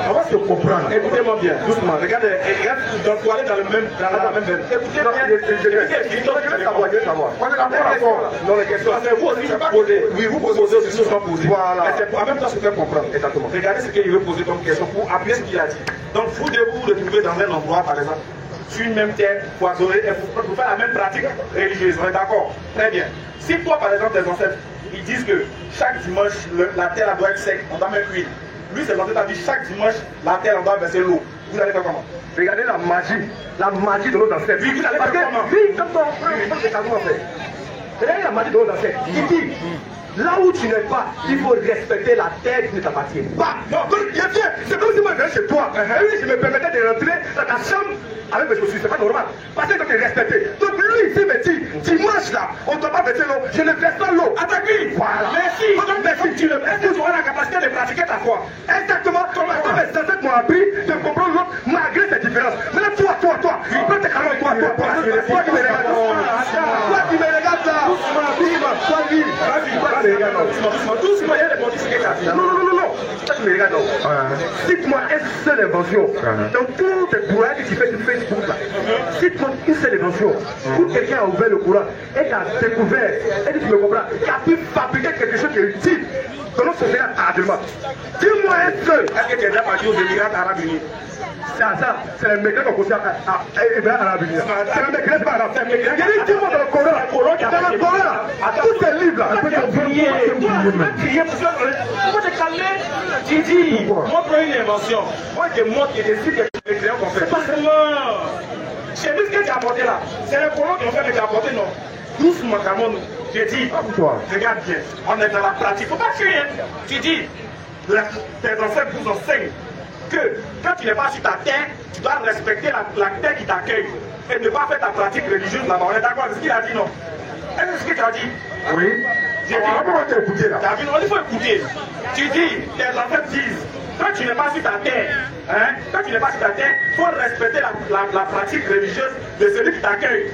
On va se comprendre. Écoutez-moi bien, doucement. Regardez, donc vous allez dans la même veine. Écoutez bien. On est d'accord. Non, les questions, c'est vous aussi posez. Oui, vous posez aussi, ce sont posées. Voilà. Mais c'est en même temps, c'est faire comprendre. Exactement. Regardez ce qu'il veut poser comme question pour appuyer ce qu'il a dit. Donc, vous devez vous retrouver dans un endroit, par exemple, sur une même terre, poisonnée, et pour faire la même pratique religieuse. On est d'accord? Très bien. Si toi, par exemple, tes ancêtres, ils disent que chaque dimanche, la terre doit être sec, on doit mettre huile. Lui, ses ancêtres a dit chaque dimanche, la terre, on doit verser l'eau. vous allez faire comment? Regardez la magie de nos ancêtres. Oui, vous allez faire comment? Oui, comme on fait. Regardez la magie de nos ancêtres. Il dit, là où tu n'es pas, il faut respecter la terre qui ne t'appartient pas. Non, c'est comme si moi je venais chez toi. Et je me permettais de rentrer dans ta chambre avec mes chaussures, c'est pas normal. Parce que tu es respecté. Donc lui, il me dit, dimanche là, on ne doit pas verser l'eau, je ne verse pas l'eau. Attaque lui. Voilà. Merci. Est-ce que tu auras la capacité de pratiquer ta foi? Exactement. Comme mes ancêtres m'ont appris de comprendre l'autre malgré ces différences. Maintenant, toi, prends tes canons, toi qui me regardes. Toi qui me regardes là. Doucement, il y a des bondis, c'est quelque chose. Non. Toi qui me regardes là. Cite-moi une seule invention dans tous tes bourrades que tu fais sur Facebook là. Cite-moi une seule invention où quelqu'un a ouvert le courant et qu'a découvert, et tu me comprends, qui a pu fabriquer quelque chose qui est utile dans notre société actuellement. Dis-moi un seul. Est-ce que tu es déjà parti aux Émirats Arabes Unis? Ça, c'est les Mégrés qui ont construit à Émirats Arabes Unis. C'est les Mégrés, pas arabe. Dis-moi dans le Coran là, tous ces livres là. Tu peux crier pour ça. Pourquoi te calmer? Didi, montre une invention. Moi, je montre et décide que les clients qu'on fait. C'est pas seulement. J'ai vu ce que tu as apporté là. C'est les colons qui ont fait, mais tu as apporté non. Doucement, Camon. J'ai dit, regarde bien, on est dans la pratique. Faut pas crier. Tu dis, tes ancêtres vous enseignent que quand tu n'es pas sur ta terre, tu dois respecter la terre qui t'accueille et ne pas faire ta pratique religieuse là-bas. On est d'accord avec ce qu'il a dit, non? Est-ce que tu as dit? Oui. J'ai dit, comment tu as écouté là? Il faut écouter. Tu dis, tes ancêtres disent, quand tu n'es pas sur ta terre, il faut respecter la pratique religieuse de celui qui t'accueille.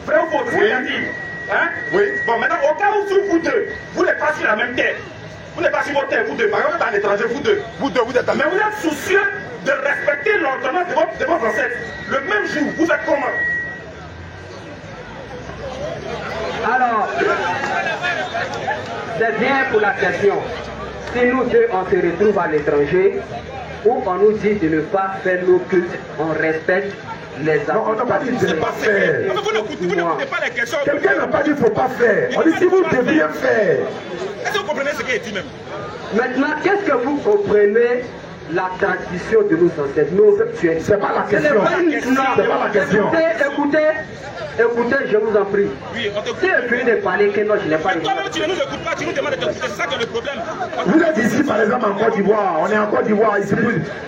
Vrai ou faux? C'est ce qu'il a dit. Oui. Bon, maintenant, au cas où vous deux, vous n'êtes pas sur la même terre. Vous n'êtes pas sur votre terre, vous deux. Par exemple, vous êtes un étranger, vous deux. Vous êtes mais vous êtes soucieux de respecter l'ordonnance de votre ancêtre. Le même jour, vous faites comment? Alors, c'est bien pour la question. Si nous deux, on se retrouve à l'étranger, où on nous dit de ne pas faire nos cultes, on respecte les enfants. Non, on n'a pas dit de ne pas faire. Vous n'écoutez pas les questions. Quelqu'un n'a pas dit qu'il ne faut pas faire. On dit si vous deviez faire. Est-ce que vous comprenez ce qui est dit même? Maintenant, qu'est-ce que vous comprenez la tradition de nos ancêtres, nos rituels? C'est pas la question. C'est pas la question. Écoutez, je vous en prie. Oui, on te Si elle finit de parler, que non, je n'ai pas mais toi-même, tu ne nous écoutes pas, tu nous demandes de t'écouter, c'est ça qui est le problème. Vous êtes ici, par exemple, en Côte d'Ivoire. On est en Côte d'Ivoire ici.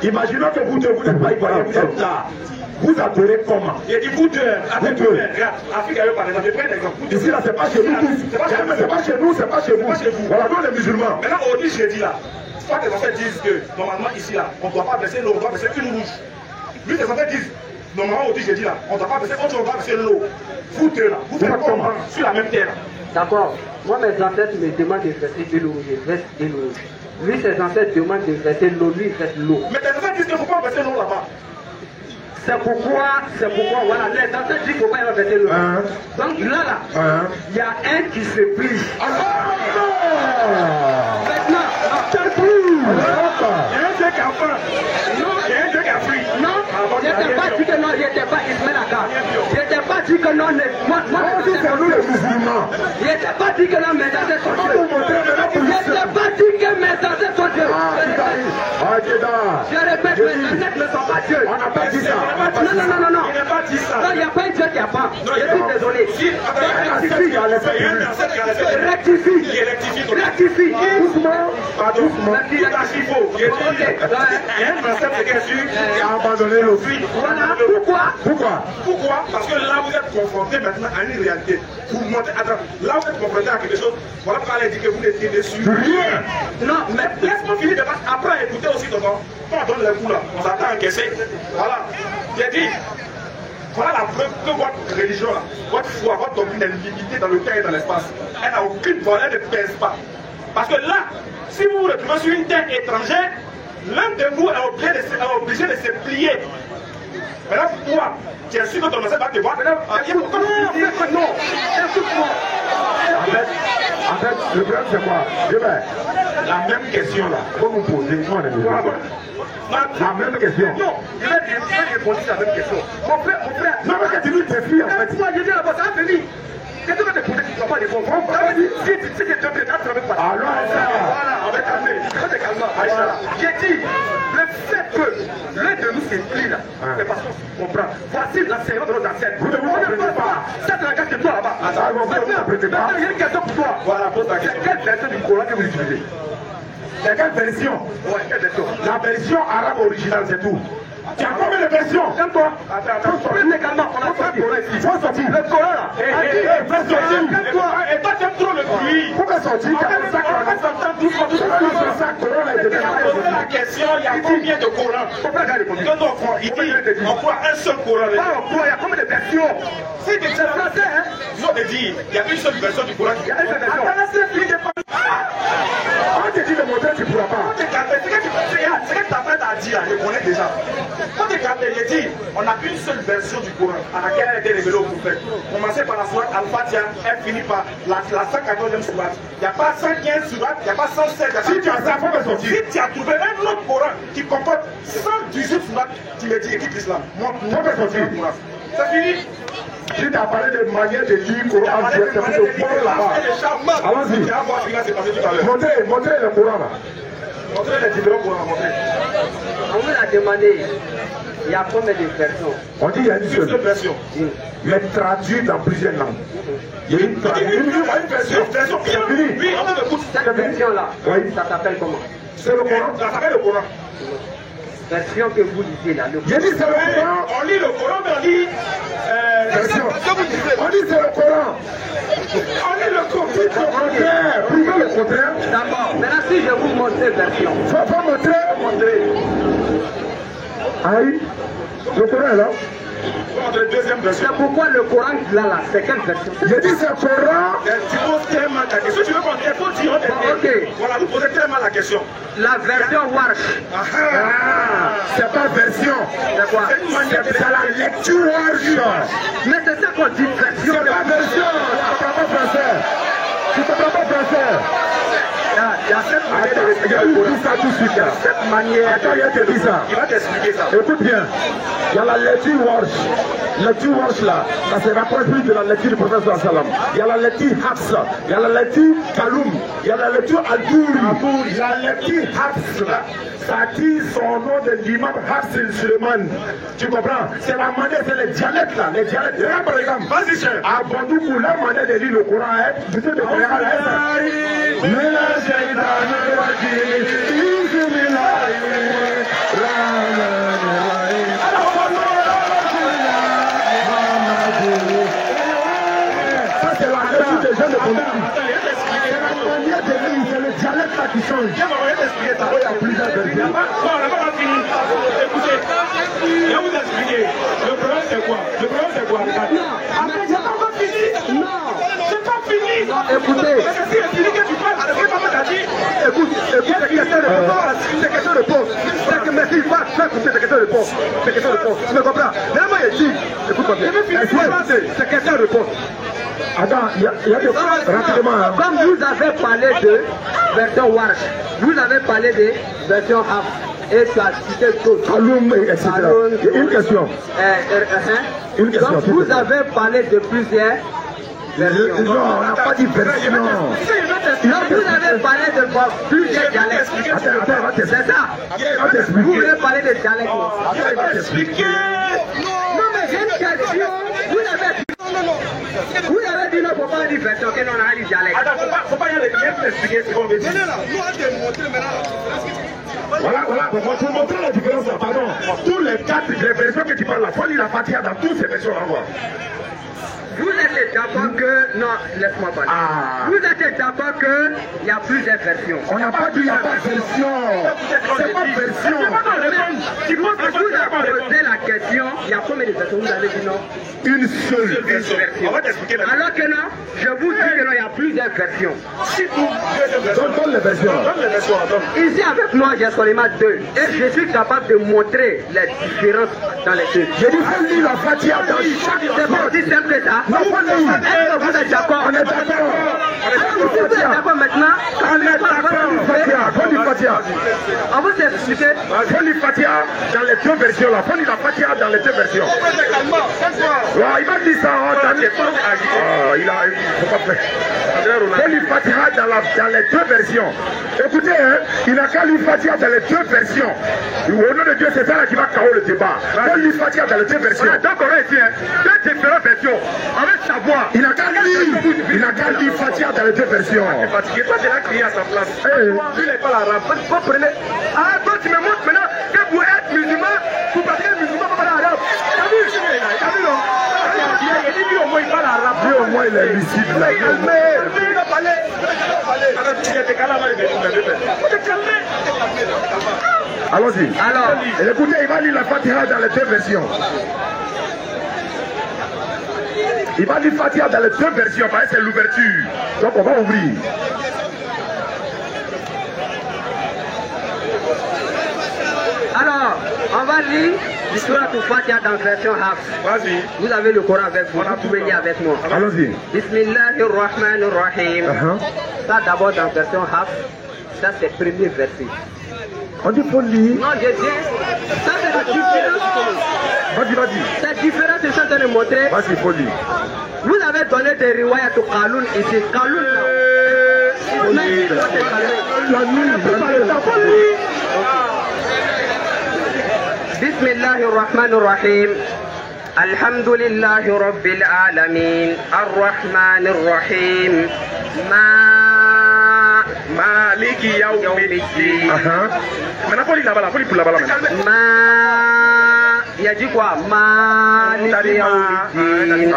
Imaginons que vous deux, vous n'êtes pas ivoirien, vous êtes là. Vous adorez comment? Il dit vous deux. Vous deux. Regarde, Afrique, par exemple, je prends un exemple. Ici, là, c'est pas chez nous tous. C'est pas chez nous, c'est pas chez vous. Voilà, nous, les musulmans. Maintenant, on dit, je dis là. Soit les ancêtres disent que normalement ici là, on ne doit pas verser l'eau, on doit verser une rouge. Lui, les ancêtres disent, normalement on dit, j'ai dit là, on ne doit pas verser autre chose, on doit verser l'eau. Vous deux là, vous faites comment sur la même terre? D'accord. Moi, mes ancêtres me demandent de verser de l'eau, je verse de l'eau. Lui, ses ancêtres demandent de verser l'eau, lui, il verse l'eau. Mais tes ancêtres disent qu'il ne faut pas verser l'eau là-bas. C'est pourquoi, voilà, les ancêtres disent qu'il ne faut pas verser l'eau. Donc là, il y a un qui se plie. Maintenant, il y a un Dieu qui a faim. Non, il y a un Dieu qui a fui. Non, je n'étais pas dit que non, je n'étais pas Ismaël Akka. Je n'étais pas dit que non, moi, c'est nous les musulmans. je n'étais pas dit que non, mes ancêtres sont Dieu. Je n'étais pas dit que mes ancêtres sont Dieu. Je répète, mes ancêtres ne sont pas Dieu. On n'a pas dit ça. Non. Il n'a pas dit ça. Non, il n'y a pas un Dieu qui a pas. Je suis désolé. Rectifie. Doucement. Il y a un ancêtre qui est sûr qui a abandonné le fruit. Voilà. Pourquoi? Parce que là, vous êtes confronté maintenant à une réalité. Vous montez à là, vous êtes confronté à quelque chose. Voilà pourquoi elle dit que vous n'étiez déçu. Rien. Non, mais laisse-moi finir de passer. Après, écoutez aussi, quand on donne les coups là, on s'attend à encaisser. Voilà. J'ai dit, voilà la preuve que votre religion là, votre foi, votre doctrine est limitée dans le temps et dans l'espace. Elle n'a aucune valeur, elle ne pèse pas. Parce que là, si vous vous retrouvez sur une terre étrangère, l'un de vous est obligé de se plier. Maintenant, toi, tu es sûr que ton ancêtre va te voir. Non, écoute-moi. En fait, le problème c'est quoi? La même question là, faut vous poser, moi on est musulmans. La même question. Non, je vais répondre à la même question. Mon frère. Non, mais tu nous défies en fait. Moi, je dis là-bas, ça va venir. Qu'est-ce que tu vas te poser? va pas répondre. Si tu es deux pieds, tu ne pas. Voilà, on va calmer. J'ai dit, le fait que l'un de nous s'incline là, c'est parce qu'on comprend. Voici l'enseignement de nos ancêtres. On ne peut pas. Ça, c'est la carte de toi là-bas. Maintenant, il y a une question pour toi. Voilà, pose ta question. Quelle version du Coran que vous utilisez? C'est quelle version? Ouais, quelle version? La version arabe originale, c'est tout. Tu as combien de versions? Calme-toi. Attends, calme-toi. On a pas de Coran ici. Faut sortir. Le Coran là. Fais sortir. Calme-toi. Et toi, tu aimes trop le bruit. Pourquoi sortir? On s'entend doucement. La question, il y a combien de Corans? On croit un seul Coran. Il y a combien de versions? C'est des français, hein? Ils ont dit, il y a une seule version du Coran. Il y a une seule version. On te dit de montrer, tu ne pourras pas. Ce que ta frère t'a dit là, je connais déjà. Quand tu regardes, il dit, on a une seule version du Coran à laquelle elle a été révélée au prophète. Commencez par la sourate Al-Fatiha, elle finit par la 114e sourate. Il n'y a pas 115 sourates, il n'y a pas 116. Si tu as ça, faut me sortir. Si tu as trouvé un autre Coran qui comporte 118 sourates, tu me dis, équipe l'islam. Faut me sortir. C'est fini. Si tu as parlé de manière de lire le Coran, c'est pour te prendre là-bas. Allons-y. Montrez le Coran là. Montrez les différents Corans, montrez. On vous l'a demandé, il y a combien de versions? On dit qu'il y a une seule version. Mais traduite dans plusieurs langues. Il y a une version. C'est fini. Oui, on écoute. Cette version-là, Oui. ça s'appelle comment? C'est le Coran. Ça s'appelle le Coran. Version que vous lisez là. J'ai dit c'est le Coran. On lit le Coran, mais on lit. Version. On dit c'est le Coran. On lit le Coran. Le contraire. Prouvez le contraire. D'abord, maintenant si je vous montre cette version. Faut montrer. Aïe. Le Coran est là. Deuxième version. C'est pourquoi le Coran là, c'est quelle version? J'ai dit c'est le Coran. Tu poses très mal ta question. Tu veux qu'on t'écoute, tu veux ok. Voilà, vous posez très mal la question. La version Warsh. C'est pas version. C'est quoi? C'est la lecture Warsh. Mais c'est ça qu'on dit version. C'est pas version. Tu ne comprends pas français. Tu ne comprends pas français. Il y a cette manière de Il y a ça tout de suite. Il y a cette manière. Attends, il te dit ça. Il va t'expliquer ça. Écoute bien. Il y a la lecture Warsh. Lecture Warsh là, ça se rapproche plus de la lecture du prophète sallam. Il y a la lecture Hafs. Il y a la lecture Kaloum. Il y a la lecture Al-Douri. La lecture Hafs là, ça dit son nom de l'imam Hafs Suleiman. Tu comprends? C'est la manière, c'est les dialectes là. Les dialectes. Regarde par exemple. Vas-y, cher. À Bandoukou, la manière de lire le Coran est. Tu sais de quoi c'est la lecture des gens de Bandoukou. C'est la manière de lire, c'est le dialecte là qui change. Il y a plusieurs versions. On n'a pas fini. Écoutez, je vais vous expliquer. Le problème c'est quoi? Le problème c'est quoi? Après, j'ai pas fini. Non. J'ai pas fini. Non, écoutez. Parce que si c'est fini que tu parles, alors que maman t'a dit. Écoute, c'est question de réponse. C'est que merci, va écouter, c'est question de réponse. C'est question de réponse. Tu me comprends? Même moi, il dit, écoute-moi bien. C'est question de réponse. Attends, il y a des rapidement. Comme vous avez parlé de version Warsh, vous avez parlé de version Haf, et tu as cité d'autres. Kaloum, etc. Une question. Une question. Donc vous avez parlé de plusieurs versions. Non, on n'a pas dit version. Donc vous avez parlé de plusieurs dialectes. C'est ça. Vous voulez parler de dialectes. Il va t'expliquer. Non, mais j'ai une question. Vous avez dit non, il ne faut pas dire version, que non, on a dit dialecte. Attends, faut pas y aller, viens t'expliquer ce qu'on veut dire. Voilà, pour montrer la différence, pardon. Tous les quatre, les versions que tu parles là, faut lire la Fatiha dans toutes ces versions là. Vous êtes d'accord que... Non, laisse-moi parler. Vous êtes d'accord qu'il y a plusieurs versions. On n'a pas dit il n'y a pas de version. C'est pas version. Si vous avez posé la question, il y a combien de versions? Vous avez dit non? Une seule version. On va t'expliquer maintenant. Alors que non, je vous dis que non, il y a plusieurs versions. Si vous donne les versions. Donne les versions, donne. Ici avec moi, j'ai seulement deux. Et je suis capable de montrer les différences dans les deux. J'ai dit faut lire la Fatiha dans chaque. C'est pas aussi simple que ça. Non, pas lire. Est-ce que vous êtes d'accord? On est d'accord. Si vous êtes d'accord maintenant, On est d'accord. Faut lire Fatiha. on va s'expliquer. Faut lire Fatiha dans les deux versions là. Faut lire la Fatiha dans les deux versions. Ouais, il m'a dit ça, il faut pas faire. Faut lui Fatiha dans les deux versions. Écoutez, hein, il n'a qu'à lui Fatiha dans les deux versions. Au nom de Dieu, c'est ça là qui va KO le débat. Faut lui Fatiha dans les deux versions. Donc on va ici, hein, deux différentes versions. On veut savoir. Il n'a qu'à lui Fatiha dans les deux versions. Fatigué, toi tu l'as crié à sa place. Tu n'es pas l'arabe. Vous prenez. Ah, toi tu me montres maintenant que vous êtes musulman, vous pratiquez musulman, vous parlez arabe. T'as vu non? Il dit lui au moins il parle arabe. Lui au moins il est lucide là. Il va parler. Allons-y. Alors, écoutez, il va lire la Fatiha dans les deux versions. Il va lire Fatiha dans les deux versions, parce que c'est l'ouverture. Donc on va ouvrir. alors, on va lire l'histoire du Fatiha dans la version Hafs. Vas-y. Vous avez le Coran avec vous, vous pouvez lire avec moi. Allons-y. Bismillahirrahmanirrahim. Ça d'abord dans la version Hafs, ça c'est le premier verset. On dit faut lire. Non, je dis, ça c'est la différence. Vas-y. Cette différence, je suis en train de montrer. Vas-y, faut lire. Vous avez donné des riwayat au Kaloun ici. Kaloun là. Bismillahirrahmanirrahim. Alhamdulillahi Rabbil Alamin. Ar-Rahmanir-Rahim. Maliki Yawmiddin. Maintenant, faut lire là-bas, faut lire pour là-bas maintenant. Il a dit quoi? Maliki Yawmiddin.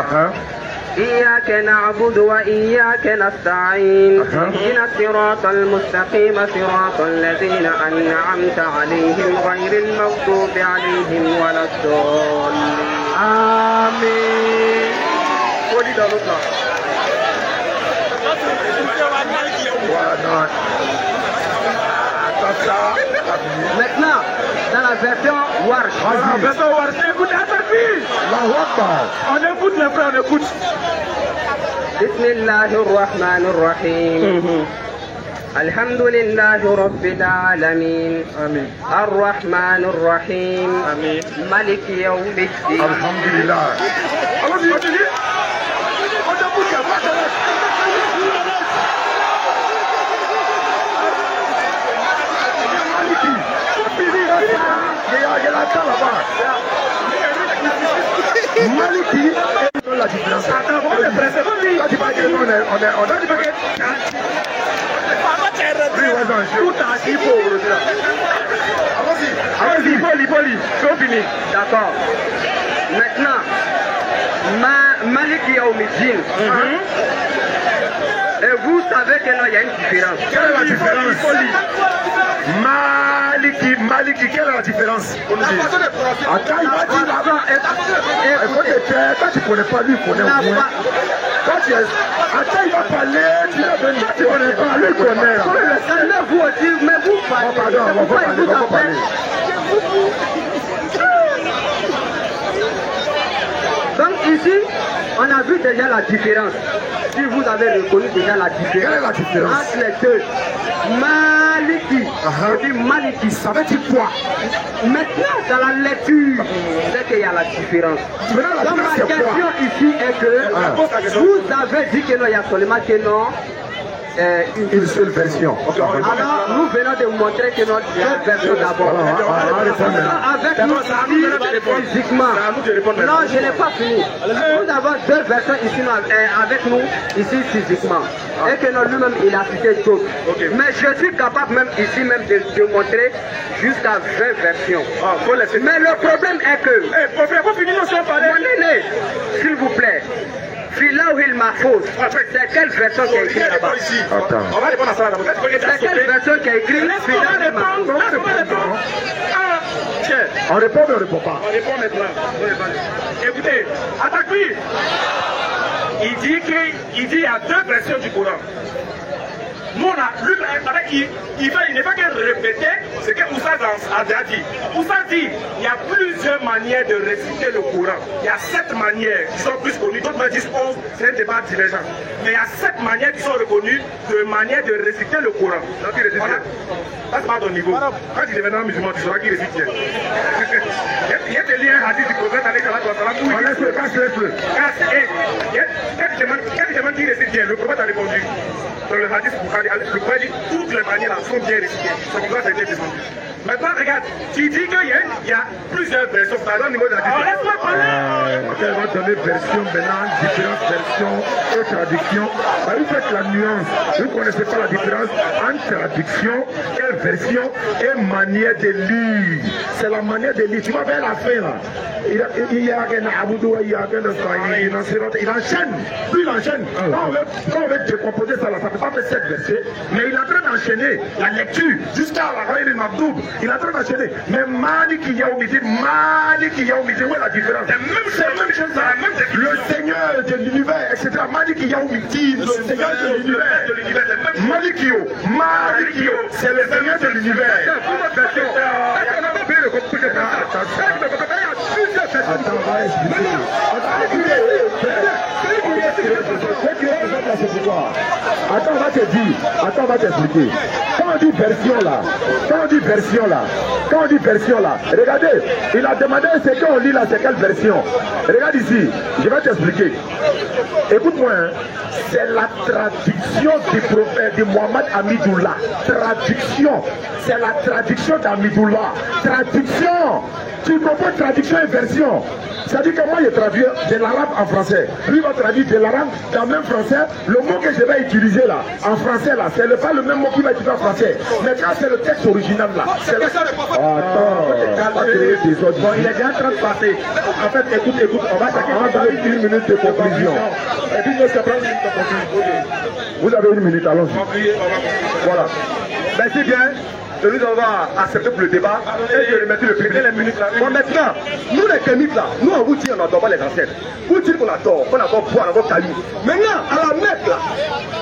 إياك نعبد وإياك نستعين اهدنا الصراط المستقيم صراط الذين أنعمت عليهم غير المغضوب عليهم ولا الضالين آمين. Maintenant, dans la version Warsh. La version Warsh, écoute, on écoute les frères, on écoute. Bismillahirrahmanirrahim. Alhamdulillahi Rabbil Alamin. Ar-Rahmanir-Rahim. Maliki Yawmiddin. Alhamdulillah. Allons-y, continue. On écoute les frères. Maliki, la différence. D'accord. Maintenant, Maliki Yawmiddin. Et vous savez qu'il y a une différence. Quelle est la différence? Maliki, quelle est la différence? Attends, il va dire là-bas. Quand tu ne connais pas lui, il connaît au moins. Attends, il va parler, tu ne connais pas, lui connaît. Vous aussi, mais vous parlez. Pardon, on va parler. Donc ici, on a vu déjà la différence. Si vous avez reconnu déjà la différence. Quelle est la différence entre les deux? Maliki. Je dis Maliki. Ça veut dire quoi? Maintenant, dans la lecture, c'est qu'il y a la différence. Donc ma question ici est que vous avez dit que non, il y a seulement que non. Une seule version. Alors, nous venons de vous montrer que notre deux versions d'abord. Avec nous ici, physiquement. Non, je n'ai pas fini. Nous avons deux versions ici avec nous, ici physiquement. Et que lui-même, il a cité d'autres. Mais je suis capable même ici même de montrer jusqu'à 20 versions. Mais le problème est que, mon aîné, s'il vous plaît, Filaouhil Mahfouz, c'est quelle version qui a écrit là-bas? On va répondre à ça d'abord. C'est quelle version qui a écrit Filaouhil Mahfouz? On répond, mais on ne répond pas. On répond maintenant. Écoutez, Atakbi, il dit qu'il y a deux versions du Coran. Nous, on a lu, il n'est pas qu'à répéter ce que Oussad a dit. Oussad dit il y a plusieurs manières de réciter le Coran. Il y a 7 manières qui sont plus connues. D'autres disent 11, c'est un débat divergent. Mais il y a 7 manières qui sont reconnues de manière de réciter le Coran. Donc, il récite bien. Ça, c'est pas ton niveau. Quand tu deviendras musulman, tu sauras qu'il récite bien. Il y a des liens hadiths du prophète. Laisse-le. Quand je demande qui récite bien, le prophète a répondu. Dans le hadith Bukhari, le prophète dit toutes les manières sont bien récitées. C'est comme ça que ça a été descendu. Maintenant, regarde, tu dis qu'il y a plusieurs versions. Ça donne au niveau de la différence. Elle va donner version maintenant, différentes versions et traduction. Vous faites la nuance. Vous ne connaissez pas la différence entre traduction et version et manière de lire. C'est la manière de lire. Tu vois vers la fin là. Il enchaîne. Puis il enchaîne. Quand on veut décomposer ça, ça ne peut pas faire 7 versets. Mais il est en train d'enchaîner la lecture jusqu'à la fin du Mabdoub. Il est en train d'enchaîner. Mais Maliki Yaoumidi, où est la différence? C'est la même chose. Le Seigneur de l'univers, etc. Maliki Yaoumidi, le Seigneur de l'univers. Malikio, c'est le Seigneur de l'univers. Attends, on va expliquer. Attends, on va t'expliquer. Quand on dit version là, regardez, il a demandé ce qu'on lit là, c'est quelle version. Regarde ici, je vais t'expliquer. Écoute-moi, hein. C'est la traduction du prophète de Mohamed Amidoullah. C'est la traduction d'Amidoullah. Traduction. Tu comprends traduction et version. C'est-à-dire que moi je traduis de l'arabe en français. Lui va traduire de l'arabe dans le même français. Le mot que je vais utiliser là, en français là, c'est pas le même mot qu'il va utiliser en français. Mais quand c'est le texte original là, c'est le... Attends, bon, il est déjà en train de passer. En fait, écoute, on va donner 1 minute de conclusion. Et puis je sais pas une minute de conclusion. Vous avez 1 minute, allons-y. Voilà. Merci bien. Nous on va accepter pour le débat et je remercie le public. Bon, maintenant, nous les kémites là, nous on vous dit on n'adore pas les ancêtres. Vous dites qu'on adore boire, on adore caillou. Maintenant, à la Mecque là,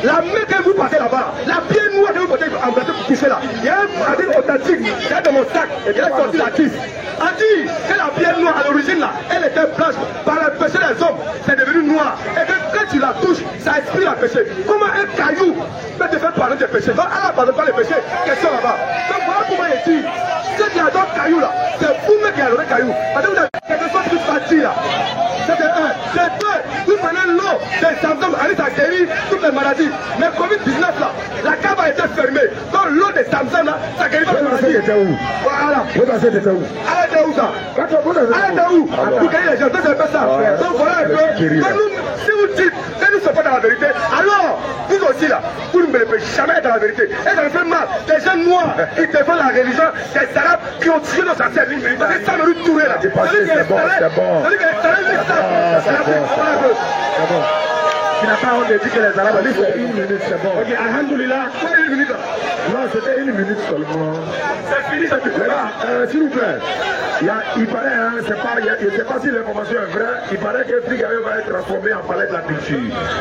la Mecque que vous passez là-bas, la pierre noire que vous portez en plateau pour toucher là, il y a un hadith authentique qui est dans mon sac et qui a sorti la tisse. A dit que la pierre noire à l'origine là, elle était blanche par le péché des hommes, c'est devenu noir. Et que quand tu la touches, ça inspire le péché. Comment un caillou peut te faire parler de péché? Donc, elle ne parle pas de péché, question là-bas. Donc voilà comment il dit, ceux qui adorent caillou là, c'est vous-même qui adorez caillou. Parce que vous avez quelque chose qui partit là. C'est un. C'est deux, vous prenez l'eau des Samsung, allez ça guérit toutes les maladies. Mais Covid-19 là, la cave a été fermée. Donc l'eau des Samsung là, ça guérit pas les maladies. Voilà. Vous pensez que c'était où? Elle était où ça? Elle était où? Pour gagner les gens, c'est un peu ça. Donc voilà un peu. Si vous dites que nous ne sommes pas dans la vérité, alors vous aussi là, vous ne pouvez jamais être dans la vérité. Et ça me fait mal. Des gens noirs qui défendent la religion, des arabes qui ont tué nos ancêtres. Parce que ça me lui tourner là. C'est bon. C'est bon. Tu n'as pas honte de dire que les arabes disent 1 minute, c'est bon. Ok, alhamdoulilah. 1 minute. Non, c'était 1 minute seulement. C'est fini, ça te plaît. S'il vous plaît. Il paraît, hein, je ne sais pas si l'information est vraie, il paraît que Frigayo va être transformé en palais de la culture.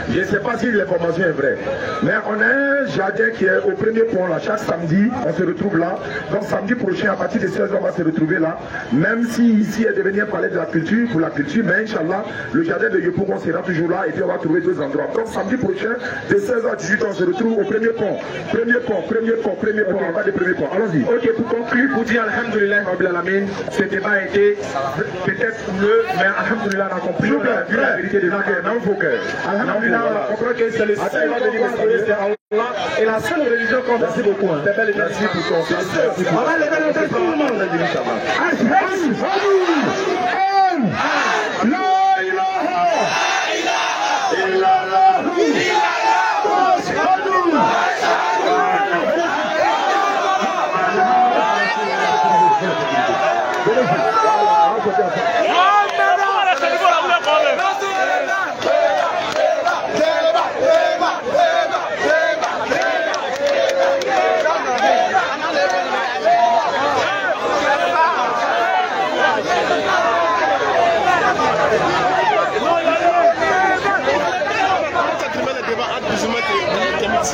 Je ne sais pas si l'information est vraie. Mais on a un jardin qui est au premier pont là, chaque samedi, on se retrouve là. Donc samedi prochain, à partir de 16h, on va se retrouver là. Même si ici est devenu un palais de la culture, pour la culture, mais Inch'Allah, le jardin de Yopougon sera toujours là et puis on va trouver 2 endroits. Donc samedi prochain, de 16h à 18h, on se retrouve au premier pont. Premier pont, on va des premiers ponts. Allons-y. Ok, pour conclure, pour dire Alhamdulillah, ce débat a été peut-être mieux, mais Alhamdulillah, on a compris la vérité des gens dans vos cœurs. Alhamdulillah, on comprend que c'est le seul Allah et la seule religion qu'on a. Merci beaucoup. C'est belle et merci pour ton place. On va lever le tout le monde.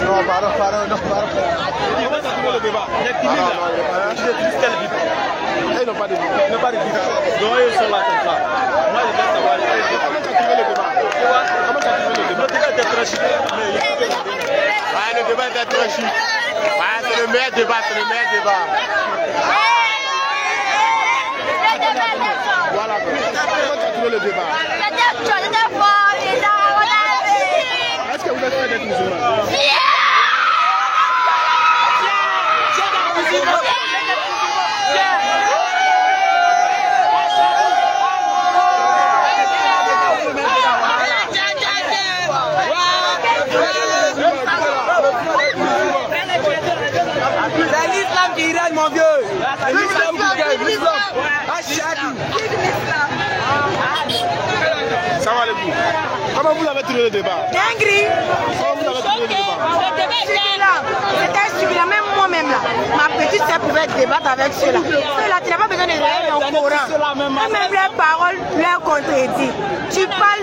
Non, pardon. Ils vont continuer le débat. Il y a timide là. Il est triste qu'elle vit. Ils n'ont pas de vie. Ils n'ont pas de vie. Donc ils sont là comme ça. Moi je vais savoir. Comment continuer le débat? Comment continuer le débat? Le débat était très chic. Ouais, le débat était très chic. Ouais, c'est le meilleur débat. Voilà. trouvé le débat? Est-ce que vous êtes fait d'être musulman? C'est l'islam qui règne, mon vieux. C'est l'islam qui règne. L'islam. Ça va les vous. Comment vous avez trouvé le débat? Dinguerie. Comment vous avez trouvé le débat? C'était suffisant, même moi-même là. Ma petite sœur pouvait débattre avec ceux-là. Ceux-là, tu n'as pas besoin de lire au Coran. Même les paroles leur contredisent. Tu parles,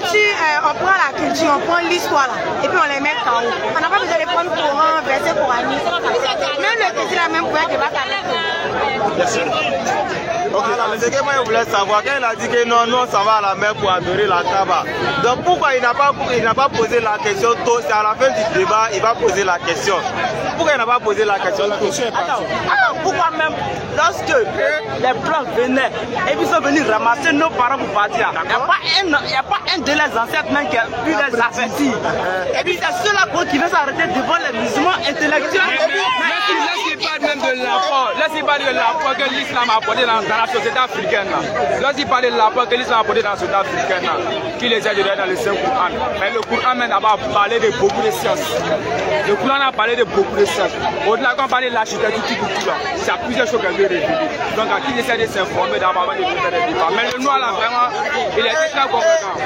on prend la culture, on prend l'histoire là, et puis on les met en haut. On n'a pas besoin de prendre Coran, verset coranique. Même le petit là même pouvait débattre avec eux. Merci. Ok, c'est que moi je voulais savoir, quand il a dit que non, nous on s'en va à la mer pour adorer la Kaaba. Donc pourquoi il n'a pas posé la question tôt? C'est à la fin du débat, il va poser la question. Pourquoi il n'a pas posé la question tôt? Pourquoi même lorsque les blancs venaient et puis sont venus ramasser nos parents pour partir, il n'y a pas un de les ancêtres même qui a pu les avertir. Et puis c'est ceux-là qui veulent s'arrêter devant les musulmans intellectuels. Laissez pas même de l'apport, laissez pas de l'apport que l'islam a apporté dans la société africaine. Lorsqu'il parle de l'apport que l'islam a apporté dans la société africaine, qui les a aidés dans le Saint-Coran. Mais le Coran même n'a pas parlé de beaucoup de sciences. Le Coran a parlé de beaucoup de sciences. Au-delà quand on parle de l'architecture, c'est à plusieurs choses qu'elle veut révéler. Donc à qui essaie de s'informer d'abord de faire des débats. Mais le noir là vraiment, il est très convaincant.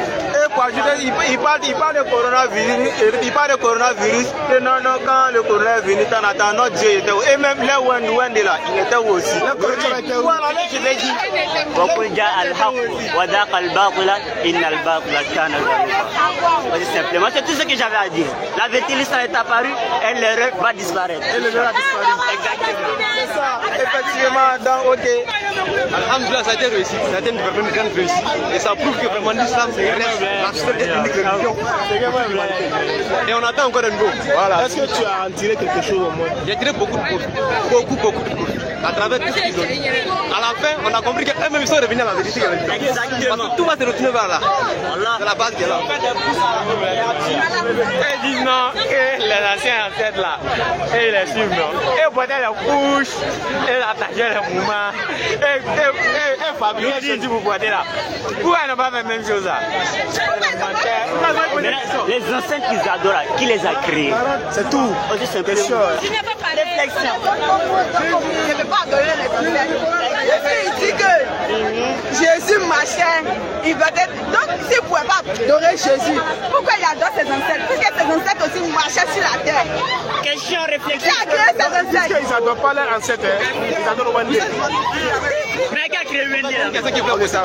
Et quoi, il parle de coronavirus, il parle de coronavirus. Et non, quand le coronavirus est venu, t'en attends, notre Dieu était où? Et même là où on est là, il était où aussi? Voilà, je vais dire. Simplement, c'est tout ce que j'avais à dire. La vérité, l'islam est apparue et l'erreur va disparaître. Et l'erreur a disparu. Exactement. C'est ça, effectivement, donc ok. Alhamdoulilah, ça a été réussi, ça a été une grande réussite. Et ça prouve que vraiment l'islam, c'est la seule et unique religion. Et on attend encore de nouveau. Voilà. Est-ce que tu as en tiré quelque chose au moins? J'ai tiré beaucoup de profit. Beaucoup de profit. À travers tout ce qu'ils ont dit. À la fin, on a compris qu'eux-mêmes ils sont revenus à la vérité. Parce que tout va se retourner vers là. C'est la base qui est là. Ils disent non, que les anciens ancêtres là, et ils les suivent non. Et porter les couches, et attacher les mouvements, et fabriquer ce que vous portez là. Pourquoi ils n'ont pas fait la même chose là? Les ancêtres qu'ils adorent, qui les a créés? C'est tout. Aussi simplement. Tu n'as pas parlé réflexion. Je ne peux pas adorer les réflexions. Il dit que Jésus machin, il va être. Donc s'il ne pouvait pas adorer Jésus, pourquoi il adore ses ancêtres? Parce que ses ancêtres aussi marchaient sur la terre. Question réflexion. Qui a créé ses ancêtres? Ils n'adorent pas leurs ancêtres, ils adorent Wendy. Mais qui a créé Wendy? Qu'est-ce qui fait ça?